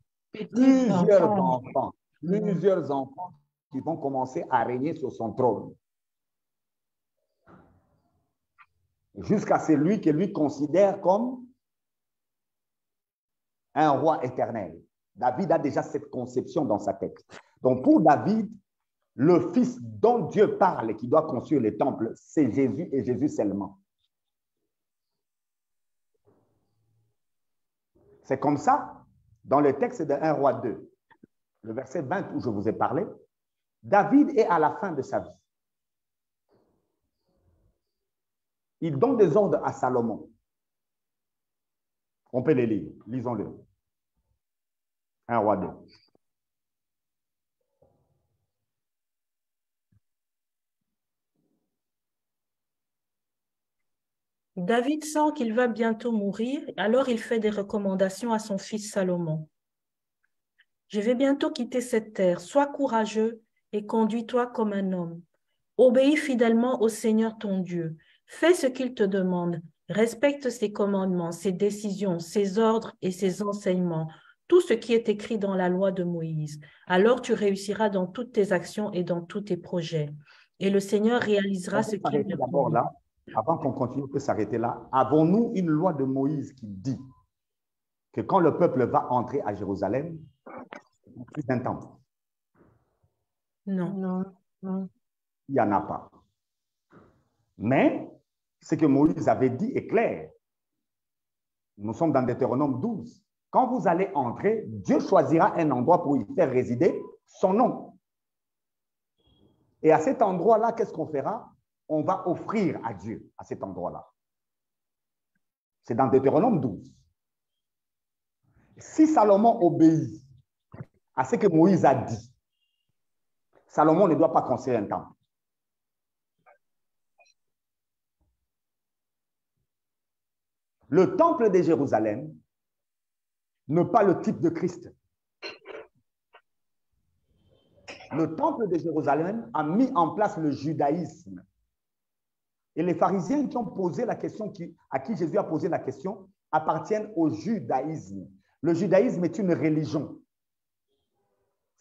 Plusieurs enfants. Plusieurs enfants qui vont commencer à régner sur son trône. Jusqu'à celui que lui considère comme un roi éternel. David a déjà cette conception dans sa tête. Donc pour David, le fils dont Dieu parle et qui doit construire le temple, c'est Jésus et Jésus seulement. C'est comme ça, dans le texte de 1 Roi 2, le verset 20 où je vous ai parlé, David est à la fin de sa vie. Il donne des ordres à Salomon. On peut les lire, lisons-le. 1 Roi 2. David sent qu'il va bientôt mourir, alors il fait des recommandations à son fils Salomon. « Je vais bientôt quitter cette terre. Sois courageux et conduis-toi comme un homme. Obéis fidèlement au Seigneur ton Dieu. Fais ce qu'il te demande. Respecte ses commandements, ses décisions, ses ordres et ses enseignements, tout ce qui est écrit dans la loi de Moïse. Alors tu réussiras dans toutes tes actions et dans tous tes projets. Et le Seigneur réalisera ce qu'il te d'abord là, avant qu'on continue, on peut s'arrêter là. Avons-nous une loi de Moïse qui dit que quand le peuple va entrer à Jérusalem, il y a plus d'un temps? Non. Non. Il n'y en a pas. Mais ce que Moïse avait dit est clair. Nous sommes dans Deutéronome 12. Quand vous allez entrer, Dieu choisira un endroit pour y faire résider son nom. Et à cet endroit-là, qu'est-ce qu'on fera? On va offrir à Dieu à cet endroit-là. C'est dans Deutéronome 12. Si Salomon obéit à ce que Moïse a dit, Salomon ne doit pas construire un temple. Le temple de Jérusalem n'est pas le type de Christ. Le temple de Jérusalem a mis en place le judaïsme. Et les pharisiens qui ont posé la question, à qui Jésus a posé la question, appartiennent au judaïsme. Le judaïsme est une religion.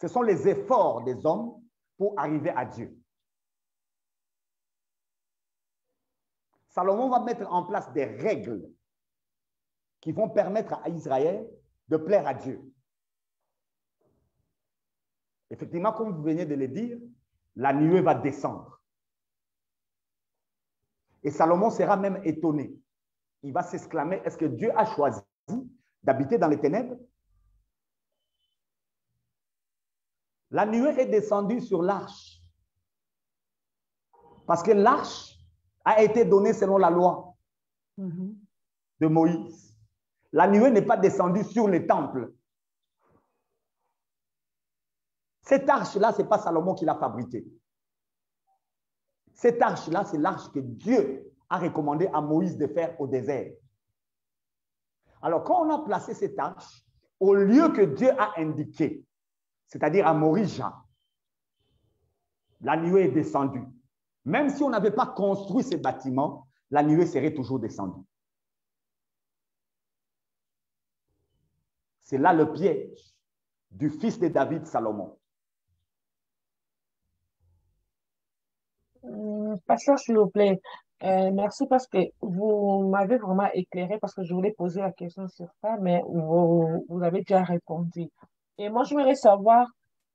Ce sont les efforts des hommes pour arriver à Dieu. Salomon va mettre en place des règles qui vont permettre à Israël de plaire à Dieu. Effectivement, comme vous venez de le dire, la nuée va descendre. Et Salomon sera même étonné. Il va s'exclamer, est-ce que Dieu a choisi d'habiter dans les ténèbres? La nuée est descendue sur l'arche. Parce que l'arche a été donnée selon la loi de Moïse. La nuée n'est pas descendue sur les temples. Cette arche-là, ce n'est pas Salomon qui l'a fabriquée. Cette arche-là, c'est l'arche que Dieu a recommandé à Moïse de faire au désert. Alors, quand on a placé cette arche, au lieu que Dieu a indiqué, c'est-à-dire à Morija, la nuée est descendue. Même si on n'avait pas construit ces bâtiments, la nuée serait toujours descendue. C'est là le piège du fils de David, Salomon. Pasteur, s'il vous plaît, merci parce que vous m'avez vraiment éclairé parce que je voulais poser la question sur ça, mais vous avez déjà répondu. Et moi, je voudrais savoir,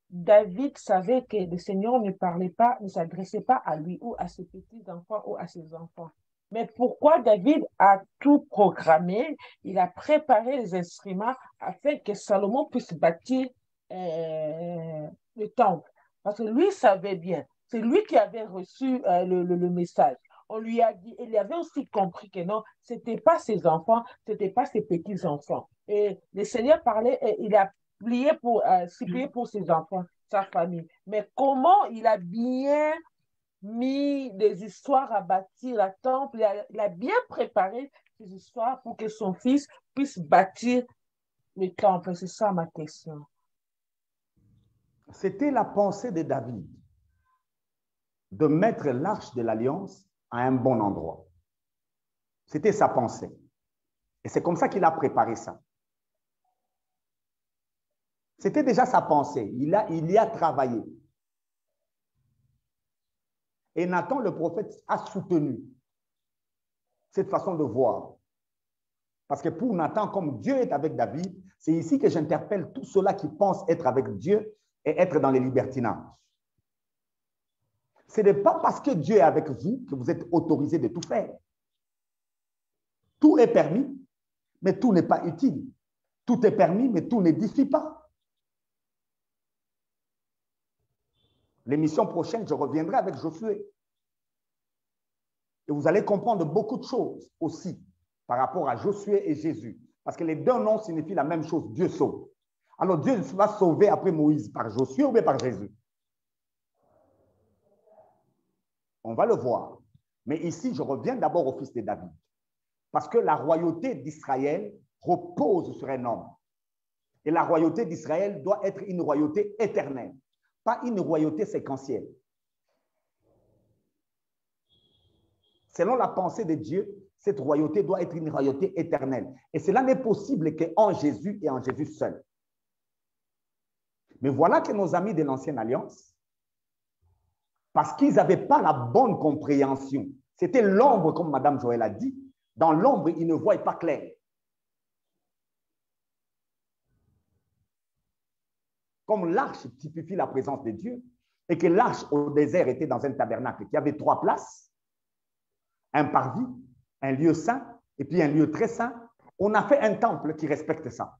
David savait que le Seigneur ne parlait pas, ne s'adressait pas à lui ou à ses petits-enfants ou à ses enfants. Mais pourquoi David a tout programmé? Il a préparé les instruments afin que Salomon puisse bâtir le temple. Parce que lui savait bien. C'est lui qui avait reçu le message. On lui a dit, il avait aussi compris que non, ce n'était pas ses enfants, ce n'était pas ses petits-enfants. Et le Seigneur parlait, et il a supplié pour ses enfants, sa famille. Mais comment il a bien mis des histoires à bâtir la temple, il a bien préparé ces histoires pour que son fils puisse bâtir le temple. C'est ça ma question. C'était la pensée de David de mettre l'arche de l'alliance à un bon endroit. C'était sa pensée. Et c'est comme ça qu'il a préparé ça. C'était déjà sa pensée. Il y a travaillé. Et Nathan, le prophète, a soutenu cette façon de voir. Parce que pour Nathan, comme Dieu est avec David, c'est ici que j'interpelle tous ceux-là qui pensent être avec Dieu et être dans les libertinages. Ce n'est pas parce que Dieu est avec vous que vous êtes autorisé de tout faire. Tout est permis, mais tout n'est pas utile. Tout est permis, mais tout n'édifie pas. L'émission prochaine, je reviendrai avec Josué. Et vous allez comprendre beaucoup de choses aussi par rapport à Josué et Jésus. Parce que les deux noms signifient la même chose, Dieu sauve. Alors Dieu va sauver après Moïse par Josué ou bien par Jésus? On va le voir. Mais ici, je reviens d'abord au fils de David. Parce que la royauté d'Israël repose sur un homme. Et la royauté d'Israël doit être une royauté éternelle, pas une royauté séquentielle. Selon la pensée de Dieu, cette royauté doit être une royauté éternelle. Et cela n'est possible qu'en Jésus et en Jésus seul. Mais voilà que nos amis de l'Ancienne Alliance, parce qu'ils n'avaient pas la bonne compréhension, c'était l'ombre, comme Mme Joël a dit, dans l'ombre, ils ne voient pas clair. Comme l'arche typifie la présence de Dieu, et que l'arche au désert était dans un tabernacle qui avait 3 places, un parvis, un lieu saint, et puis un lieu très saint, on a fait un temple qui respecte ça.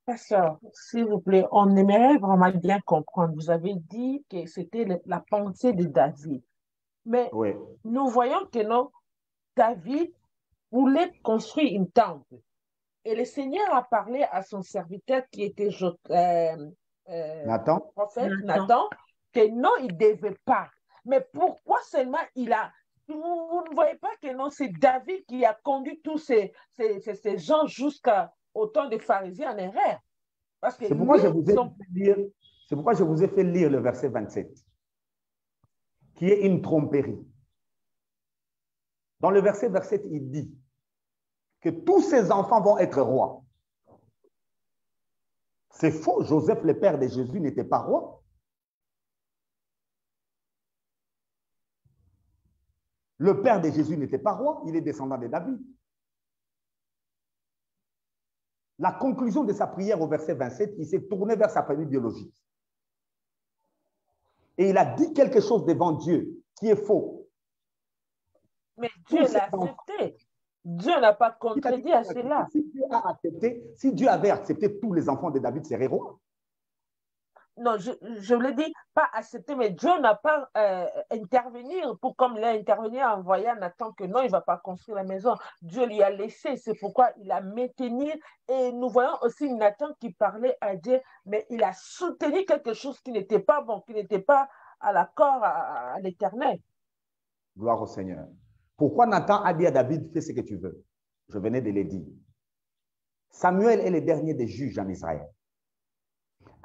Pasteur, s'il vous plaît, on aimerait vraiment bien comprendre. Vous avez dit que c'était la pensée de David. Mais oui, nous voyons que non, David voulait construire une temple. Et le Seigneur a parlé à son serviteur qui était Nathan, prophète Nathan, que non, il ne devait pas. Mais pourquoi seulement il a vous ne voyez pas que non, c'est David qui a conduit tous ces gens jusqu'au temps des pharisiens en erreur. Parce que C'est pourquoi lui, c'est pourquoi je vous ai fait lire le verset 27, qui est une tromperie. Dans le verset 27, il dit que tous ces enfants vont être rois. C'est faux, Joseph, le père de Jésus, n'était pas roi. Le père de Jésus n'était pas roi, il est descendant de David. La conclusion de sa prière au verset 27, il s'est tourné vers sa famille biologique. Et il a dit quelque chose devant Dieu qui est faux. Mais Dieu l'a accepté. Dieu n'a pas contredit à cela. Si Dieu avait accepté, tous les enfants de David seraient rois. Non, je l'ai dit, pas accepté, mais Dieu n'a pas intervenir pour comme il a intervenu en envoyant Nathan que non, il ne va pas construire la maison. Dieu lui a laissé, c'est pourquoi il a maintenu. Et nous voyons aussi Nathan qui parlait à Dieu, mais il a soutenu quelque chose qui n'était pas bon, qui n'était pas à l'accord à l'Éternel. Gloire au Seigneur. Pourquoi Nathan a dit à David, fais ce que tu veux? Je venais de le dire. Samuel est le dernier des juges en Israël.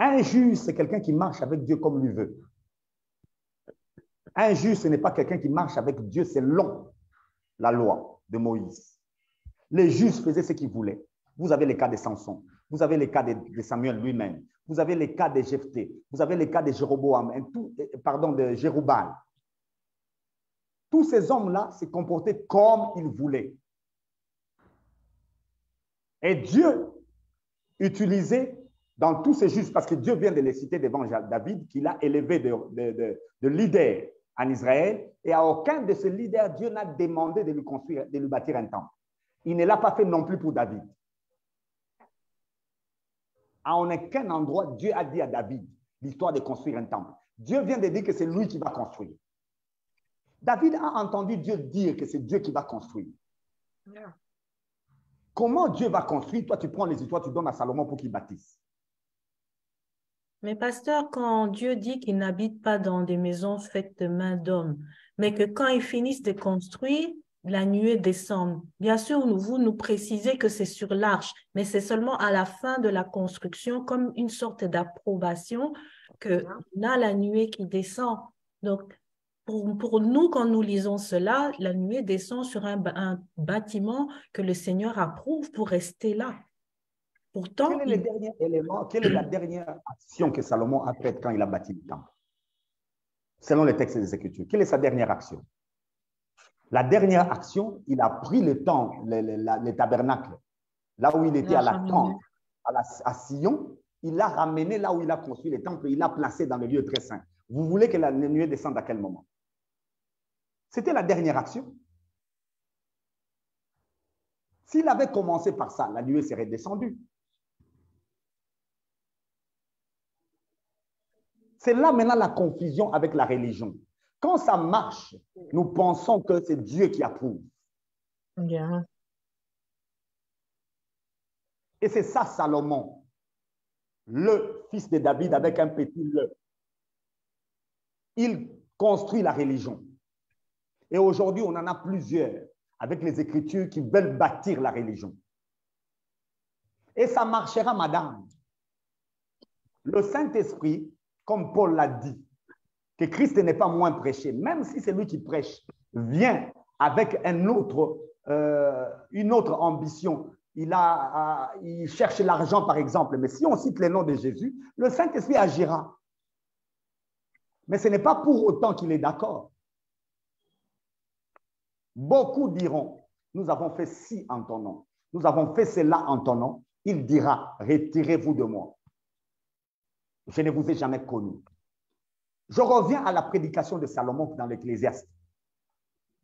Un juge, c'est quelqu'un qui marche avec Dieu comme lui veut. Un juge, ce n'est pas quelqu'un qui marche avec Dieu selon la loi de Moïse. Les juges faisaient ce qu'ils voulaient. Vous avez les cas de Samson, vous avez les cas de Samuel lui-même, vous avez les cas de Jephthé, vous avez les cas de Jéroboam, de Jéroboam. Tous ces hommes-là se comportaient comme ils voulaient. Et Dieu utilisait dans tous ces juges, parce que Dieu vient de les citer devant David, qu'il a élevé de leader en Israël, et à aucun de ces leaders, Dieu n'a demandé de lui bâtir un temple. Il ne l'a pas fait non plus pour David. À aucun endroit, Dieu a dit à David l'histoire de construire un temple. Dieu vient de dire que c'est lui qui va construire. David a entendu Dieu dire que c'est Dieu qui va construire. Yeah. Comment Dieu va construire? Toi, tu prends les histoires, tu donnes à Salomon pour qu'il bâtisse. Mais pasteur, quand Dieu dit qu'il n'habite pas dans des maisons faites de mains d'hommes, mais que quand ils finissent de construire, la nuée descend. Bien sûr, vous nous précisez que c'est sur l'arche, mais c'est seulement à la fin de la construction, comme une sorte d'approbation, qu'on a la nuée qui descend. Donc, pour nous, quand nous lisons cela, la nuée descend sur un bâtiment que le Seigneur approuve pour rester là. Pourtant, quel est le dernier élément, quelle est la dernière action que Salomon a faite quand il a bâti le temple? Selon les textes des Écritures, quelle est sa dernière action? La dernière action, il a pris le temps, le tabernacle, là où il était à la tente, à Sion, il l'a ramené là où il a construit le temple, il l'a placé dans le lieu très saint. Vous voulez que la nuée descende à quel moment? C'était la dernière action. S'il avait commencé par ça, la nuée serait descendue. C'est là maintenant la confusion avec la religion. Quand ça marche, nous pensons que c'est Dieu qui approuve. Yeah. Et c'est ça Salomon, le fils de David avec un petit le. Il construit la religion. Et aujourd'hui, on en a plusieurs avec les Écritures qui veulent bâtir la religion. Et ça marchera, madame. Le Saint-Esprit, comme Paul l'a dit, que Christ n'est pas moins prêché, même si c'est lui qui prêche, vient avec une autre ambition. Il cherche l'argent, par exemple. Mais si on cite les noms de Jésus, le Saint-Esprit agira. Mais ce n'est pas pour autant qu'il est d'accord. Beaucoup diront, nous avons fait ci en ton nom, nous avons fait cela en ton nom. Il dira, retirez-vous de moi. Je ne vous ai jamais connu. Je reviens à la prédication de Salomon dans l'Ecclésiaste.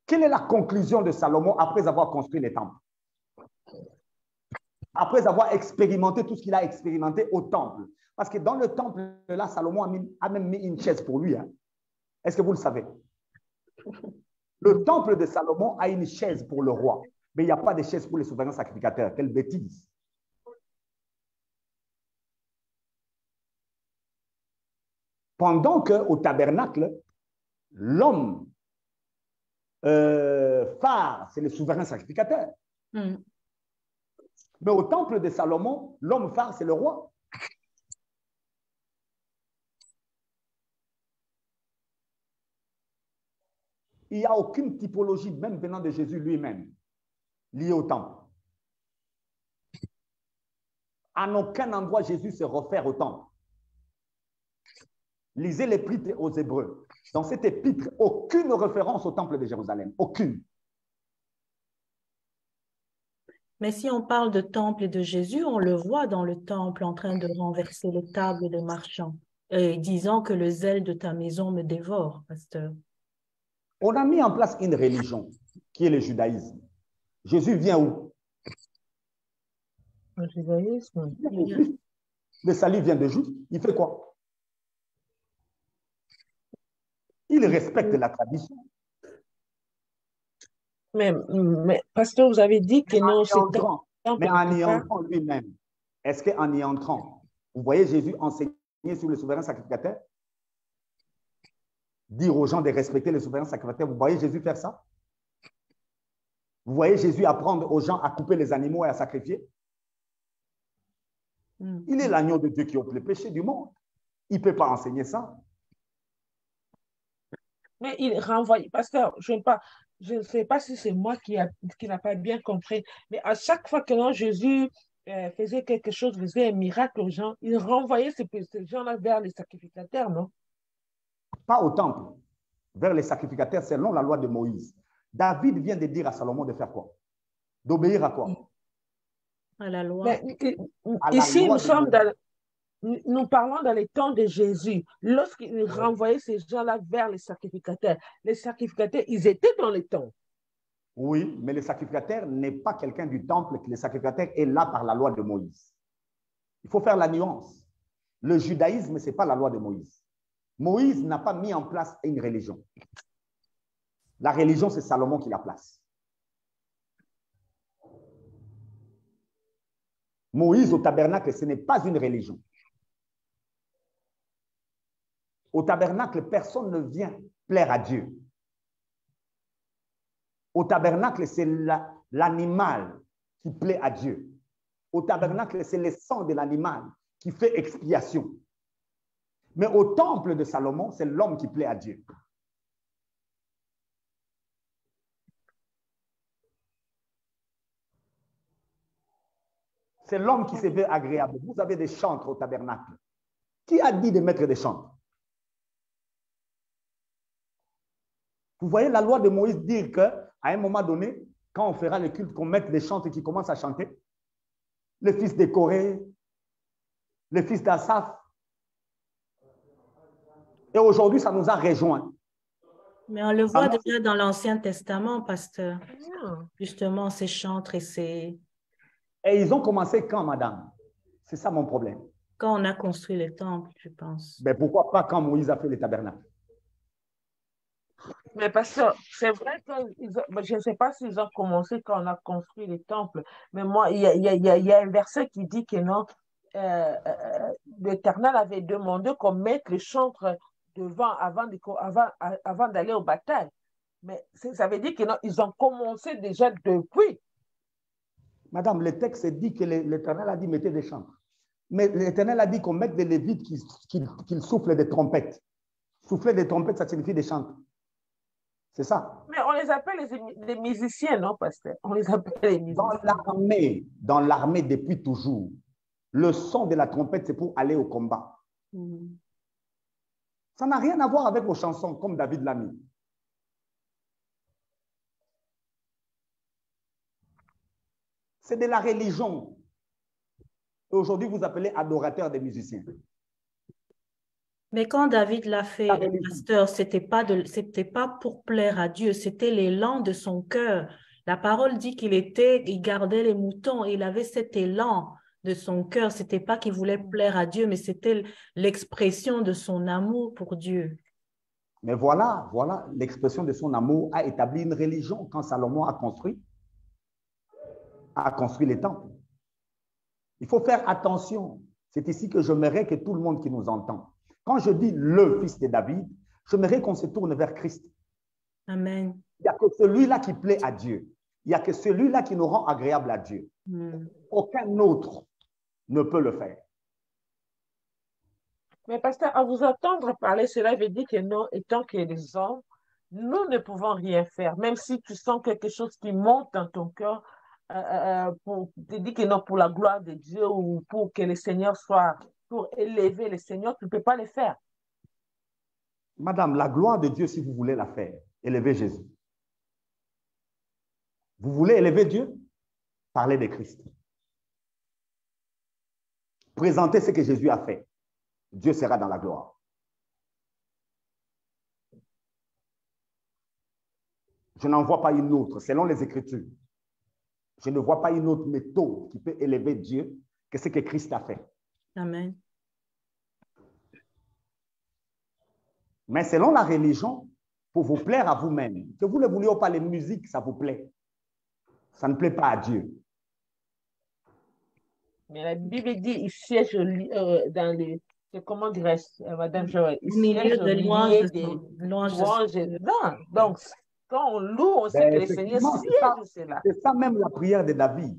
Quelle est la conclusion de Salomon après avoir construit les temples? Après avoir expérimenté tout ce qu'il a expérimenté au temple. Parce que dans le temple, là, Salomon a même mis une chaise pour lui. Hein. Est-ce que vous le savez? Le temple de Salomon a une chaise pour le roi. Mais il n'y a pas de chaise pour les souverains sacrificateurs. Quelle bêtise! Pendant qu'au tabernacle, l'homme phare, c'est le souverain sacrificateur. Mm. Mais au temple de Salomon, l'homme phare, c'est le roi. Il n'y a aucune typologie, même venant de Jésus lui-même, liée au temple. En aucun endroit, Jésus se réfère au temple. Lisez l'épître aux Hébreux. Dans cet épître, aucune référence au temple de Jérusalem. Aucune. Mais si on parle de temple et de Jésus, on le voit dans le temple en train de renverser les tables des marchands et disant que le zèle de ta maison me dévore, pasteur. On a mis en place une religion qui est le judaïsme. Jésus vient où? Le judaïsme. Le salut vient de Juifs. Il fait quoi? Il respecte la tradition. Mais pasteur, vous avez dit que non, c'est mais en y entrant lui-même, est-ce qu'en y entrant, vous voyez Jésus enseigner sur le souverain sacrificateur? Dire aux gens de respecter le souverain sacrificateur, vous voyez Jésus faire ça? Vous voyez Jésus apprendre aux gens à couper les animaux et à sacrifier? Il est l'agneau de Dieu qui ôte le péché du monde. Il ne peut pas enseigner ça. Mais il renvoie, pasteur, je ne sais pas si c'est moi qui n'a pas bien compris, mais à chaque fois que Jésus faisait quelque chose, faisait un miracle aux gens, il renvoyait ces gens-là vers les sacrificateurs, non? Pas au temple, vers les sacrificateurs selon la loi de Moïse. David vient de dire à Salomon de faire quoi? D'obéir à quoi? À la loi. Mais, ici, nous parlons dans les temps de Jésus. Lorsqu'il renvoyait ces gens-là vers les sacrificateurs, ils étaient dans les temps. Oui, mais le sacrificateur n'est pas quelqu'un du temple, le sacrificateur est là par la loi de Moïse. Il faut faire la nuance. Le judaïsme, ce n'est pas la loi de Moïse. Moïse n'a pas mis en place une religion. La religion, c'est Salomon qui la place. Moïse au tabernacle, ce n'est pas une religion. Au tabernacle, personne ne vient plaire à Dieu. Au tabernacle, c'est l'animal qui plaît à Dieu. Au tabernacle, c'est le sang de l'animal qui fait expiation. Mais au temple de Salomon, c'est l'homme qui plaît à Dieu. C'est l'homme qui se veut agréable. Vous avez des chantres au tabernacle. Qui a dit de mettre des chantres? Vous voyez la loi de Moïse dire qu'à un moment donné, quand on fera le culte, qu'on mette des chantres qui commencent à chanter. Le fils de Corée, le fils d'Asaph. Et aujourd'hui, ça nous a rejoints. Mais on le voit déjà dans l'Ancien Testament, pasteur. Justement, ces chantres et ces... Et ils ont commencé quand, madame? C'est ça mon problème. Quand on a construit le temple, je pense. Mais pourquoi pas quand Moïse a fait le tabernacle? Mais parce que c'est vrai que je ne sais pas s'ils ont commencé quand on a construit les temples, mais moi, il y a un verset qui dit que non, l'Éternel avait demandé qu'on mette les chantres devant avant d'aller aux batailles. Mais ça veut dire que non, ils ont commencé déjà depuis. Madame, le texte dit que l'Éternel a dit mettez des chantres. Mais l'Éternel a dit qu'on mette des lévites qui soufflent des trompettes. Souffler des trompettes, ça signifie des chantres. C'est ça. Mais on les appelle les musiciens, non, pasteur? On les appelle les musiciens. Dans l'armée, depuis toujours, le son de la trompette, c'est pour aller au combat. Ça n'a rien à voir avec vos chansons, comme David l'a mis. C'est de la religion. Aujourd'hui, vous appelez adorateur des musiciens. Mais quand David l'a fait, pasteur, c'était pas pour plaire à Dieu, c'était l'élan de son cœur. La parole dit il gardait les moutons, et il avait cet élan de son cœur. C'était pas qu'il voulait plaire à Dieu, mais c'était l'expression de son amour pour Dieu. Mais voilà, l'expression de son amour a établi une religion quand Salomon a construit les temples. Il faut faire attention. C'est ici que j'aimerais que tout le monde qui nous entend, quand je dis le fils de David, j'aimerais qu'on se tourne vers Christ. Amen. Il n'y a que celui-là qui plaît à Dieu. Il n'y a que celui-là qui nous rend agréable à Dieu. Aucun autre ne peut le faire. Mais pasteur, à vous entendre parler, cela veut dire que nous, étant que les hommes, nous ne pouvons rien faire. Même si tu sens quelque chose qui monte dans ton cœur, pour te dire que non, pour la gloire de Dieu ou pour que le Seigneur soit, pour élever le Seigneur, tu ne peux pas le faire. Madame, la gloire de Dieu, si vous voulez la faire, élevez Jésus. Vous voulez élever Dieu? Parlez de Christ. Présentez ce que Jésus a fait. Dieu sera dans la gloire. Je n'en vois pas une autre, selon les Écritures. Je ne vois pas une autre méthode qui peut élever Dieu que ce que Christ a fait. Amen. Mais selon la religion, pour vous plaire à vous-même, que vous ne vouliez pas les musiques, ça vous plaît. Ça ne plaît pas à Dieu. Mais la Bible dit, il siège dans les... Comment dirais-je, Madame Joël? Il Milieu siège au de milieu louanges des de louanges. Non. Donc, quand on loue, on sait que le Seigneur siège, c'est là. C'est ça même la prière de David,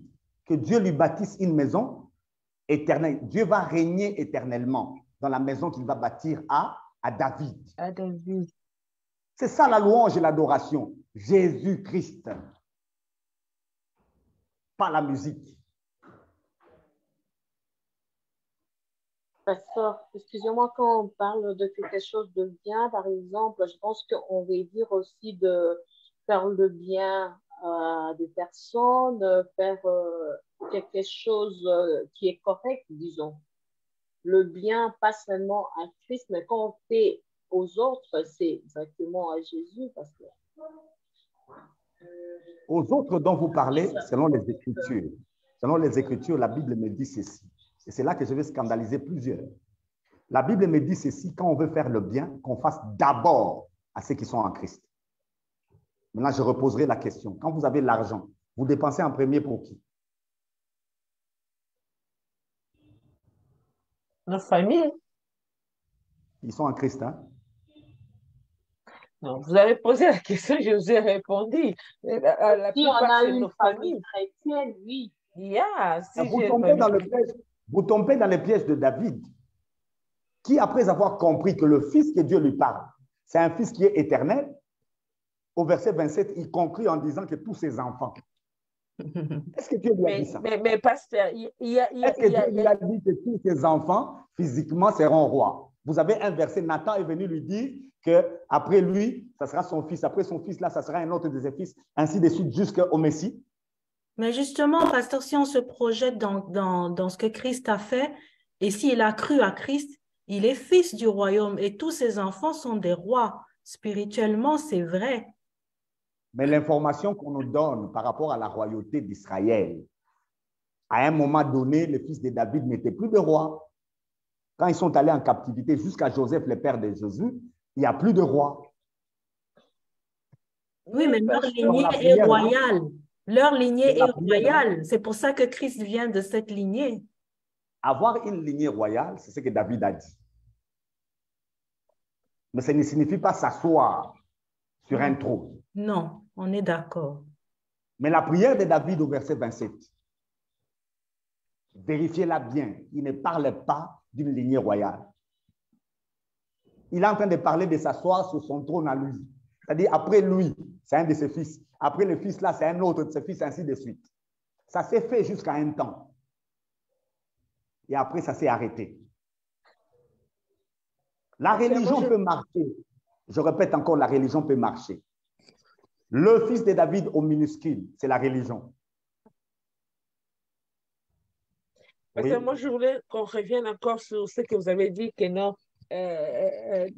que Dieu lui bâtisse une maison éternelle. Dieu va régner éternellement dans la maison qu'il va bâtir à David. À David. C'est ça la louange et l'adoration. Jésus-Christ. Pas la musique. Pasteur, excusez-moi, quand on parle de quelque chose de bien, par exemple, je pense qu'on veut dire aussi de faire le bien à des personnes, faire quelque chose qui est correct, disons. Le bien, pas seulement à Christ, mais quand on fait aux autres, c'est exactement à Jésus. Parce que... Aux autres dont vous parlez, selon les Écritures. Selon les Écritures, la Bible me dit ceci. Et c'est là que je vais scandaliser plusieurs. La Bible me dit ceci, quand on veut faire le bien, qu'on fasse d'abord à ceux qui sont en Christ. Maintenant, je reposerai la question. Quand vous avez l'argent, vous dépensez en premier pour qui? Nos familles. Ils sont en Christ, hein? Non, vous avez posé la question, je vous ai répondu. Si on a une famille chrétienne, oui. Yeah, si vous tombez dans le piège de David, qui, après avoir compris que le fils que Dieu lui parle, c'est un fils qui est éternel, au verset 27, il conclut en disant que tous ses enfants. Est-ce que Dieu lui a dit ça? Mais pasteur, est-ce que Dieu lui a dit que tous ses enfants, physiquement, seront rois? Vous avez un verset, Nathan est venu lui dire qu'après lui, ça sera son fils. Après son fils, là, ça sera un autre de ses fils, ainsi de suite, jusqu'au Messie. Mais justement, pasteur, si on se projette dans ce que Christ a fait, et s'il a cru à Christ, il est fils du royaume et tous ses enfants sont des rois. Spirituellement, c'est vrai. Mais l'information qu'on nous donne par rapport à la royauté d'Israël, à un moment donné, le fils de David n'était plus de roi. Quand ils sont allés en captivité jusqu'à Joseph, le père de Jésus, il n'y a plus de roi. Oui, mais leur lignée est royale. Leur lignée est royale. C'est pour ça que Christ vient de cette lignée. Avoir une lignée royale, c'est ce que David a dit. Mais ça ne signifie pas s'asseoir sur un trône. Non, on est d'accord. Mais la prière de David au verset 27, vérifiez-la bien, il ne parle pas d'une lignée royale. Il est en train de parler de s'asseoir sur son trône à lui. C'est-à-dire, après lui, c'est un de ses fils. Après le fils là, c'est un autre de ses fils, ainsi de suite. Ça s'est fait jusqu'à un temps. Et après, ça s'est arrêté. La religion peut marcher. Je répète encore, la religion peut marcher. Le fils de David au minuscule, c'est la religion. Parce que moi, je voulais qu'on revienne encore sur ce que vous avez dit, que non,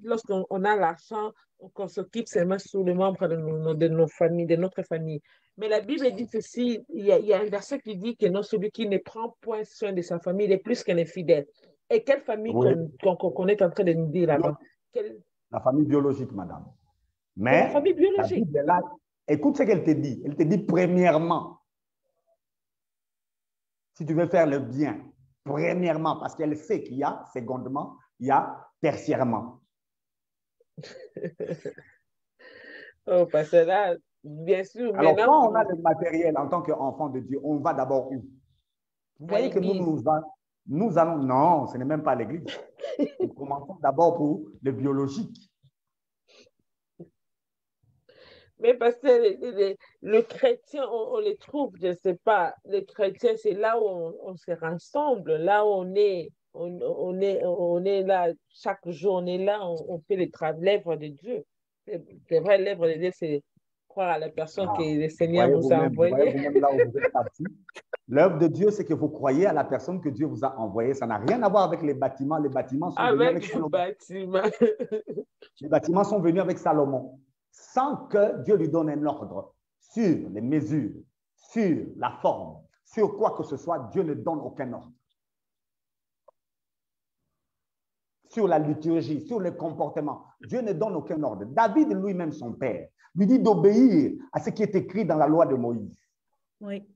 lorsqu'on a l'argent, qu'on s'occupe seulement sur les membres de nos familles, de notre famille. Mais la Bible dit ceci, il y a un verset qui dit que non, celui qui ne prend point soin de sa famille, il est plus qu'un infidèle. Et quelle famille qu'on est en train de nous dire là-bas? La famille biologique, madame. Mais la famille biologique. La Bible, là, écoute ce qu'elle te dit. Elle te dit premièrement, si tu veux faire le bien, premièrement, parce qu'elle sait qu'il y a, secondement, il y a tertiairement. Oh, parce que là, Bien sûr, Alors, maintenant, quand on a le matériel en tant qu'enfant de Dieu, on va d'abord où? Vous voyez que nous allons... Non, ce n'est même pas l'église. Nous commençons d'abord pour le biologique. Mais parce que le chrétien, on les trouve, je ne sais pas, le chrétien, c'est là où on se rassemble, là où on est là, chaque jour, on est là, on fait l'œuvre de Dieu. C'est vrai, l'œuvre de Dieu, c'est croire à la personne que le Seigneur vous a Vous voyez envoyée. vous-même là où vous êtes parti. L'œuvre de Dieu, c'est que vous croyez à la personne que Dieu vous a envoyée. Ça n'a rien à voir avec les bâtiments. Les bâtiments sont venus avec Avec le Salomon. bâtiment. Les bâtiments sont venus avec Salomon, sans que Dieu lui donne un ordre sur les mesures, sur la forme, sur quoi que ce soit. Dieu ne donne aucun ordre. Sur la liturgie, sur le comportement. Dieu ne donne aucun ordre. David lui-même, son père, lui dit d'obéir à ce qui est écrit dans la loi de Moïse. Oui.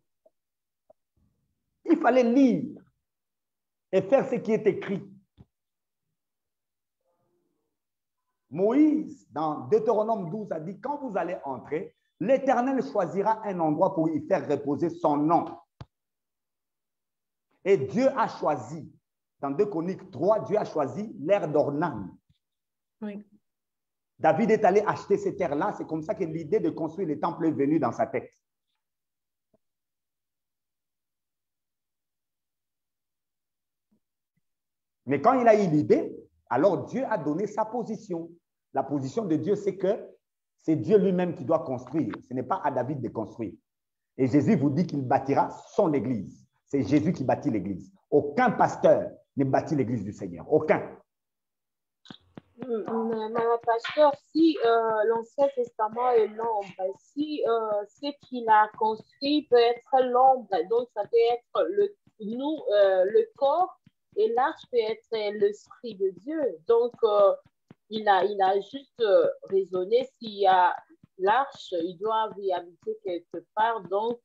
Il fallait lire et faire ce qui est écrit. Moïse, dans Deutéronome 12, a dit, quand vous allez entrer, l'Éternel choisira un endroit pour y faire reposer son nom. Et Dieu a choisi, dans 2 Chroniques 3, Dieu a choisi l'aire d'Ornan. Oui. David est allé acheter ces terres-là. C'est comme ça que l'idée de construire les temples est venue dans sa tête. Mais quand il a eu l'idée, alors Dieu a donné sa position. La position de Dieu, c'est que c'est Dieu lui-même qui doit construire. Ce n'est pas à David de construire. Et Jésus vous dit qu'il bâtira son église. C'est Jésus qui bâtit l'église. Aucun pasteur ne bâtit l'église du Seigneur. Aucun. Mais pasteur, si l'Ancien Testament est l'ombre, si ce qu'il a construit peut être l'ombre, donc ça peut être le corps, et l'arche peut être l'esprit de Dieu. Donc, il a juste raisonné, s'il y a l'arche, il doit y habiter quelque part, donc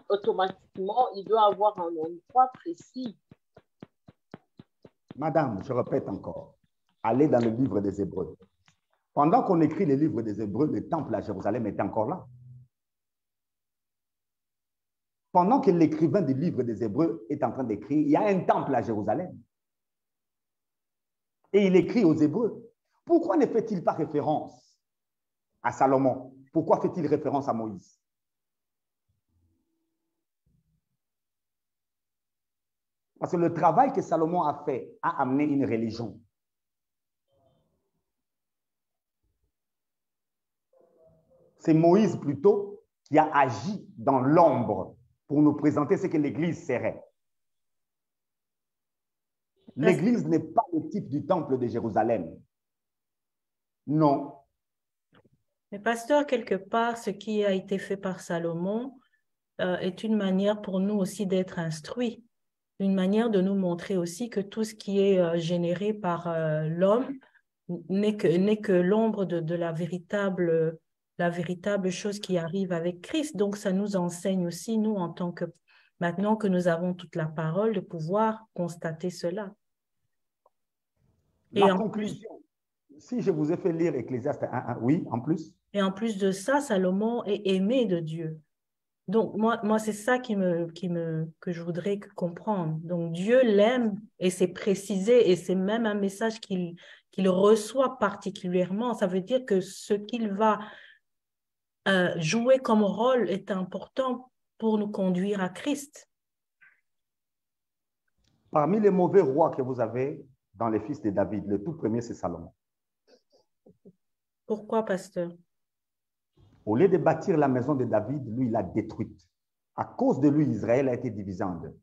automatiquement, il doit avoir un endroit précis. Madame, je répète encore, allez dans le livre des Hébreux. Pendant qu'on écrit les livres des Hébreux, le temple à Jérusalem était encore là. Pendant que l'écrivain du livre des Hébreux est en train d'écrire, il y a un temple à Jérusalem. Et il écrit aux Hébreux. Pourquoi ne fait-il pas référence à Salomon? Pourquoi fait-il référence à Moïse? Parce que le travail que Salomon a fait a amené une religion. C'est Moïse plutôt qui a agi dans l'ombre pour nous présenter ce que l'Église serait. L'Église n'est pas le type du temple de Jérusalem. Non. Mais pasteur, quelque part, ce qui a été fait par Salomon est une manière pour nous aussi d'être instruits, une manière de nous montrer aussi que tout ce qui est généré par l'homme n'est que l'ombre de la véritable chose qui arrive avec Christ. Donc, ça nous enseigne aussi, nous, en tant que, maintenant que nous avons toute la parole, de pouvoir constater cela. La conclusion, si je vous ai fait lire Ecclésiaste 1:1, oui, en plus. Et en plus de ça, Salomon est aimé de Dieu. Donc, moi c'est ça que je voudrais comprendre. Donc, Dieu l'aime et c'est précisé et c'est même un message qu'il reçoit particulièrement. Ça veut dire que ce qu'il va jouer comme rôle est important pour nous conduire à Christ. Parmi les mauvais rois que vous avez dans les fils de David, le tout premier, c'est Salomon. Pourquoi, pasteur? Au lieu de bâtir la maison de David, lui, il l'a détruite. À cause de lui, Israël a été divisé en deux.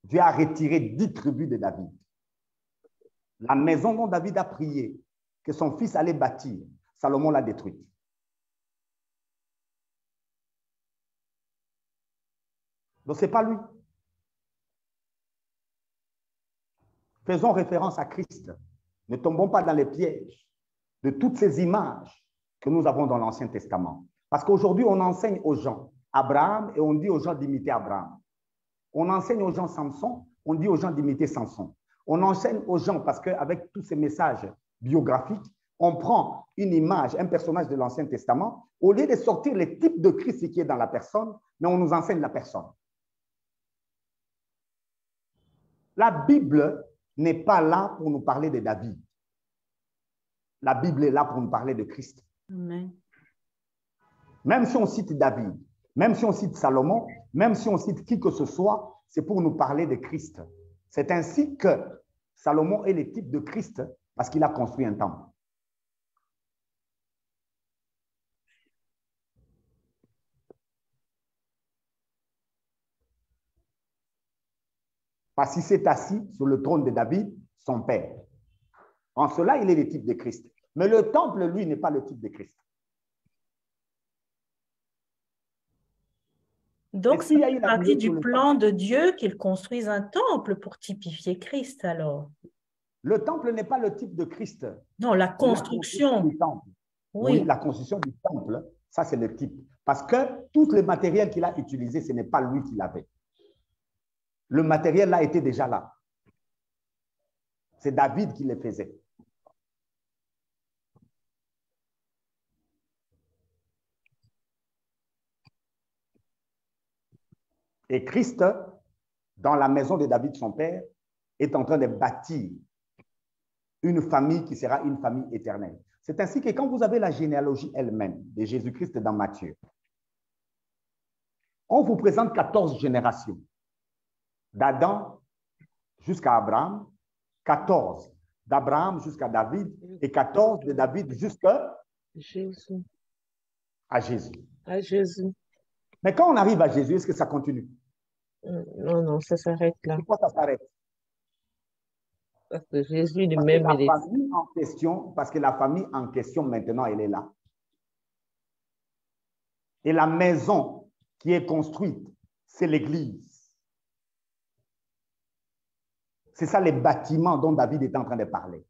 Dieu a retiré 10 tribus de David. La maison dont David a prié, que son fils allait bâtir, Salomon l'a détruite. Donc, ce n'est pas lui. Faisons référence à Christ. Ne tombons pas dans les pièges de toutes ces images que nous avons dans l'Ancien Testament. Parce qu'aujourd'hui, on enseigne aux gens Abraham et on dit aux gens d'imiter Abraham. On enseigne aux gens Samson, on dit aux gens d'imiter Samson. On enseigne aux gens parce qu'avec tous ces messages biographiques, on prend une image, un personnage de l'Ancien Testament, au lieu de sortir les types de Christ qui est dans la personne, mais on nous enseigne la personne. La Bible n'est pas là pour nous parler de David. La Bible est là pour nous parler de Christ. Amen. Même si on cite David, même si on cite Salomon, même si on cite qui que ce soit, c'est pour nous parler de Christ. C'est ainsi que Salomon est le type de Christ parce qu'il a construit un temple. Parce qu'il s'est assis sur le trône de David, son père. En cela, il est le type de Christ. Mais le temple, lui, n'est pas le type de Christ. Donc, ça fait partie du plan de Dieu qu'il construise un temple pour typifier Christ, alors. Le temple n'est pas le type de Christ. Non, la construction. Du temple. Oui, la construction du temple, ça c'est le type. Parce que tout le matériel qu'il a utilisé, ce n'est pas lui qui l'avait. Le matériel là était déjà là. C'est David qui le faisait. Et Christ, dans la maison de David, son père, est en train de bâtir une famille qui sera une famille éternelle. C'est ainsi que quand vous avez la généalogie elle-même de Jésus-Christ dans Matthieu, on vous présente 14 générations. D'Adam jusqu'à Abraham, 14 d'Abraham jusqu'à David et 14 de David jusqu'à Jésus. À Jésus. À Jésus. Mais quand on arrive à Jésus, est-ce que ça continue? Non, non, ça s'arrête là. Pourquoi ça s'arrête? Parce que Jésus lui-même, parce que la famille en question, maintenant, elle est là. Et la maison qui est construite, c'est l'Église. C'est ça les bâtiments dont David est en train de parler.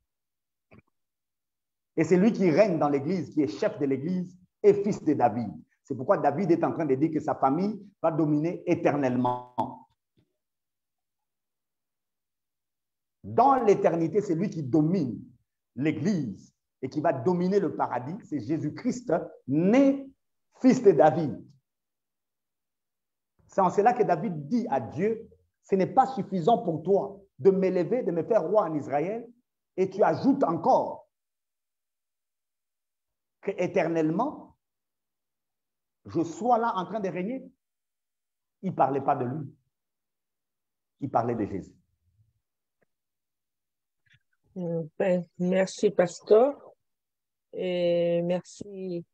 Et c'est lui qui règne dans l'Église, qui est chef de l'Église et fils de David. C'est pourquoi David est en train de dire que sa famille va dominer éternellement. Dans l'éternité, c'est lui qui domine l'Église et qui va dominer le paradis. C'est Jésus-Christ, né fils de David. C'est en cela que David dit à Dieu, ce n'est pas suffisant pour toi de m'élever, de me faire roi en Israël, et tu ajoutes encore que éternellement, je sois là en train de régner. Il ne parlait pas de lui. Il parlait de Jésus. Ben, merci, pasteur. Et merci,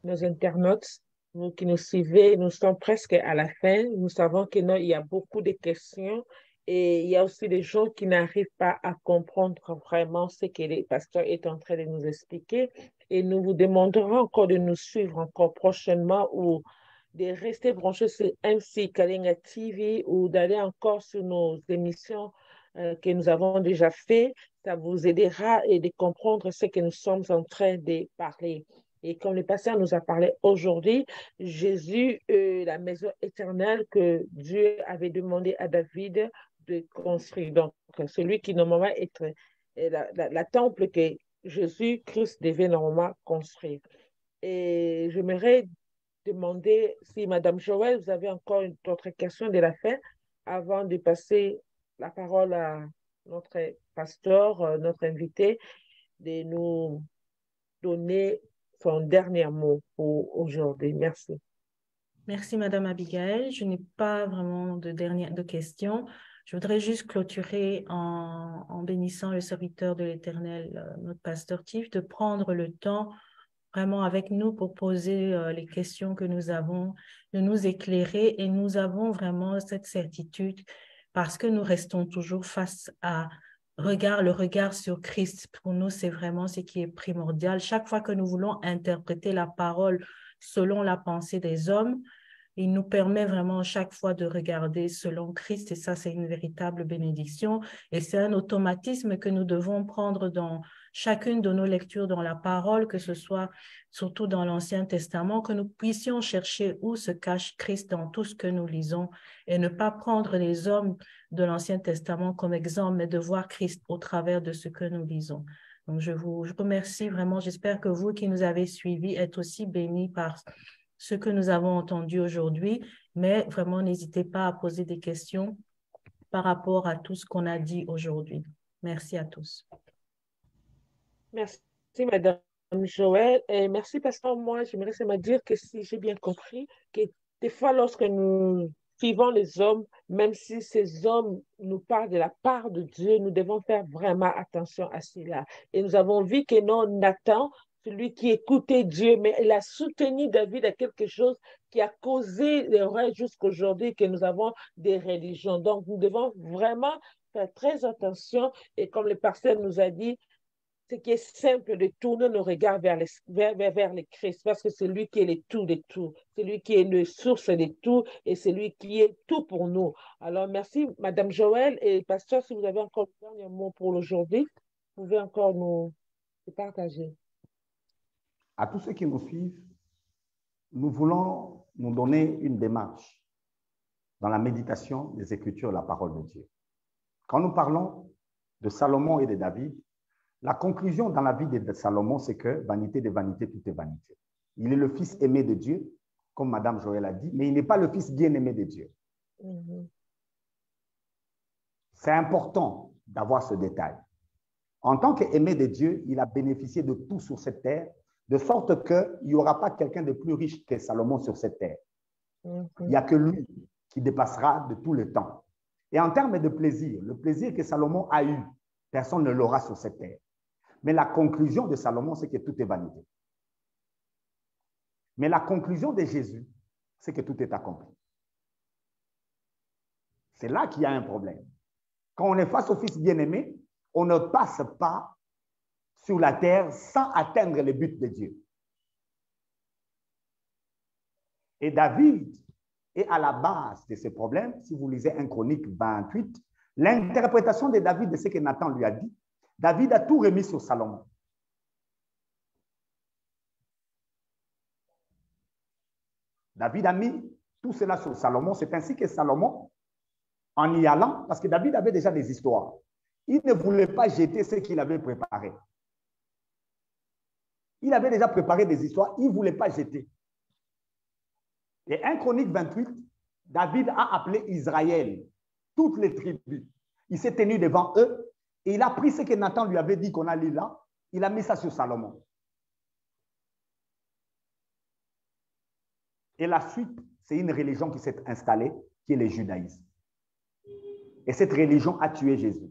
nos internautes, vous qui nous suivez. Nous sommes presque à la fin. Nous savons qu'il y a beaucoup de questions et il y a aussi des gens qui n'arrivent pas à comprendre vraiment ce que le pasteur est en train de nous expliquer. Et nous vous demanderons encore de nous suivre encore prochainement ou de rester branchés sur MC Kalinga TV ou d'aller encore sur nos émissions que nous avons déjà fait. Ça vous aidera et de comprendre ce que nous sommes en train de parler. Et comme le pasteur nous a parlé aujourd'hui, Jésus, la maison éternelle que Dieu avait demandé à David de construire. Donc, celui qui normalement est la temple que Jésus-Christ devait normalement construire. Et j'aimerais demander si Madame Joël, vous avez encore une autre question de la fin avant de passer la parole à notre pasteur, notre invité, de nous donner son dernier mot pour aujourd'hui. Merci. Merci, Madame Abigail. Je n'ai pas vraiment de questions. Je voudrais juste clôturer en bénissant le serviteur de l'Éternel, notre pasteur Tiff, de prendre le temps vraiment avec nous pour poser les questions que nous avons, de nous éclairer. Et nous avons vraiment cette certitude parce que nous restons toujours face à le regard sur Christ. Pour nous, c'est vraiment ce qui est primordial. Chaque fois que nous voulons interpréter la parole selon la pensée des hommes, il nous permet vraiment chaque fois de regarder selon Christ et ça, c'est une véritable bénédiction et c'est un automatisme que nous devons prendre dans chacune de nos lectures dans la parole, que ce soit surtout dans l'Ancien Testament, que nous puissions chercher où se cache Christ dans tout ce que nous lisons et ne pas prendre les hommes de l'Ancien Testament comme exemple, mais de voir Christ au travers de ce que nous lisons. Donc, je vous remercie vraiment. J'espère que vous qui nous avez suivis êtes aussi bénis par ce que nous avons entendu aujourd'hui. Mais vraiment, n'hésitez pas à poser des questions par rapport à tout ce qu'on a dit aujourd'hui. Merci à tous. Merci, Madame Joël. Et merci, Pasteur. Moi, j'aimerais seulement dire que si j'ai bien compris, que des fois, lorsque nous suivons les hommes, même si ces hommes nous parlent de la part de Dieu, nous devons faire vraiment attention à cela. Et nous avons vu que non, Nathan, celui qui écoutait Dieu, mais il a soutenu David à quelque chose qui a causé l'erreur jusqu'aujourd'hui, que nous avons des religions. Donc, nous devons vraiment faire très attention. Et comme le pasteur nous a dit, ce qui est simple de tourner nos regards vers le Christ, parce que c'est lui qui est le tout de tout, c'est lui qui est le source de tout et c'est lui qui est tout pour nous. Alors, merci, Madame Joël et Pasteur, si vous avez encore un dernier mot pour aujourd'hui, vous pouvez encore nous partager. À tous ceux qui nous suivent, nous voulons nous donner une démarche dans la méditation des Écritures, la parole de Dieu. Quand nous parlons de Salomon et de David, la conclusion dans la vie de Salomon, c'est que vanité de vanité, tout est vanité. Il est le fils aimé de Dieu, comme Madame Joël a dit, mais il n'est pas le fils bien-aimé de Dieu. C'est important d'avoir ce détail. En tant qu'aimé de Dieu, il a bénéficié de tout sur cette terre, de sorte qu'il n'y aura pas quelqu'un de plus riche que Salomon sur cette terre. Il n'y a que lui qui dépassera de tout le temps. Et en termes de plaisir, le plaisir que Salomon a eu, personne ne l'aura sur cette terre. Mais la conclusion de Salomon, c'est que tout est vanité. Mais la conclusion de Jésus, c'est que tout est accompli. C'est là qu'il y a un problème. Quand on est face au Fils bien-aimé, on ne passe pas sur la terre sans atteindre le but de Dieu. Et David est à la base de ce problème. Si vous lisez 1 Chronique 28, l'interprétation de David de ce que Nathan lui a dit, David a tout remis sur Salomon. David a mis tout cela sur Salomon. C'est ainsi que Salomon, en y allant, parce que David avait déjà des histoires, il ne voulait pas jeter ce qu'il avait préparé. Il avait déjà préparé des histoires, il ne voulait pas jeter. Et 1 Chronique 28, David a appelé Israël, toutes les tribus. Il s'est tenu devant eux et il a pris ce que Nathan lui avait dit qu'on a lu là, il a mis ça sur Salomon. Et la suite, c'est une religion qui s'est installée, qui est le judaïsme. Et cette religion a tué Jésus.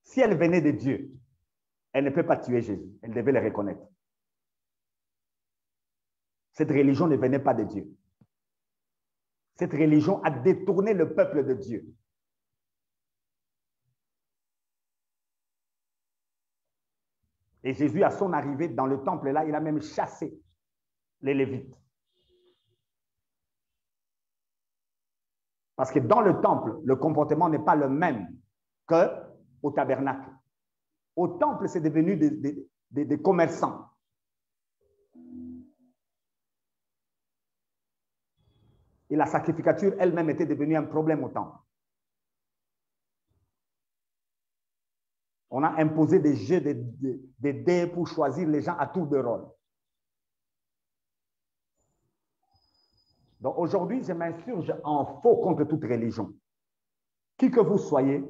Si elle venait de Dieu, elle ne peut pas tuer Jésus. Elle devait le reconnaître. Cette religion ne venait pas de Dieu. Cette religion a détourné le peuple de Dieu. Et Jésus, à son arrivée dans le temple là, il a même chassé les Lévites. Parce que dans le temple, le comportement n'est pas le même qu'au tabernacle. Au temple, c'est devenu des commerçants. Et la sacrificature elle-même était devenue un problème au temple. On a imposé des jeux de dés pour choisir les gens à tour de rôle. Donc aujourd'hui, je m'insurge en faux contre toute religion. Qui que vous soyez,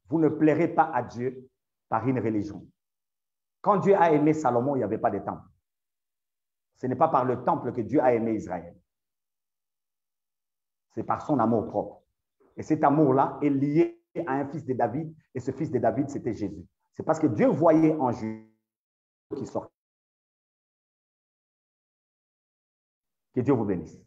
vous ne plairez pas à Dieu par une religion. Quand Dieu a aimé Salomon, il n'y avait pas de temple. Ce n'est pas par le temple que Dieu a aimé Israël. C'est par son amour propre. Et cet amour-là est lié à un fils de David, et ce fils de David, c'était Jésus. C'est parce que Dieu voyait en Jésus qui sortait. Que Dieu vous bénisse.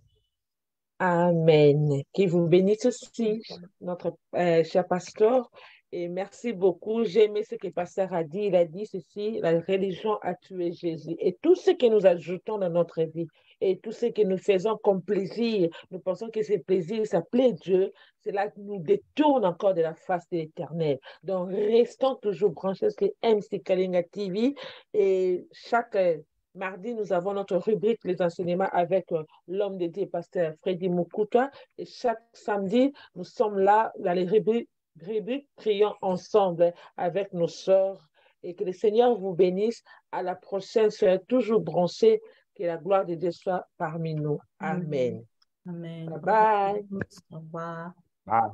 Amen. Qu'il vous bénisse aussi, notre cher pasteur. Et merci beaucoup. J'ai aimé ce que le pasteur a dit. Il a dit ceci, la religion a tué Jésus. Et tout ce que nous ajoutons dans notre vie, et tout ce que nous faisons comme plaisir, nous pensons que ce plaisir, ça plaît Dieu, cela nous détourne encore de la face de l'Éternel. Donc, restons toujours branchés sur MC Kalinga TV. Et chaque mardi, nous avons notre rubrique Les enseignements avec l'homme de Dieu, pasteur Freddy Mukuta. Et chaque samedi, nous sommes là dans les rubriques Prions ensemble avec nos sœurs et que le Seigneur vous bénisse. À la prochaine, soyez toujours branchés. Que la gloire de Dieu soit parmi nous. Amen. Amen. Bye bye. Au revoir. Bye.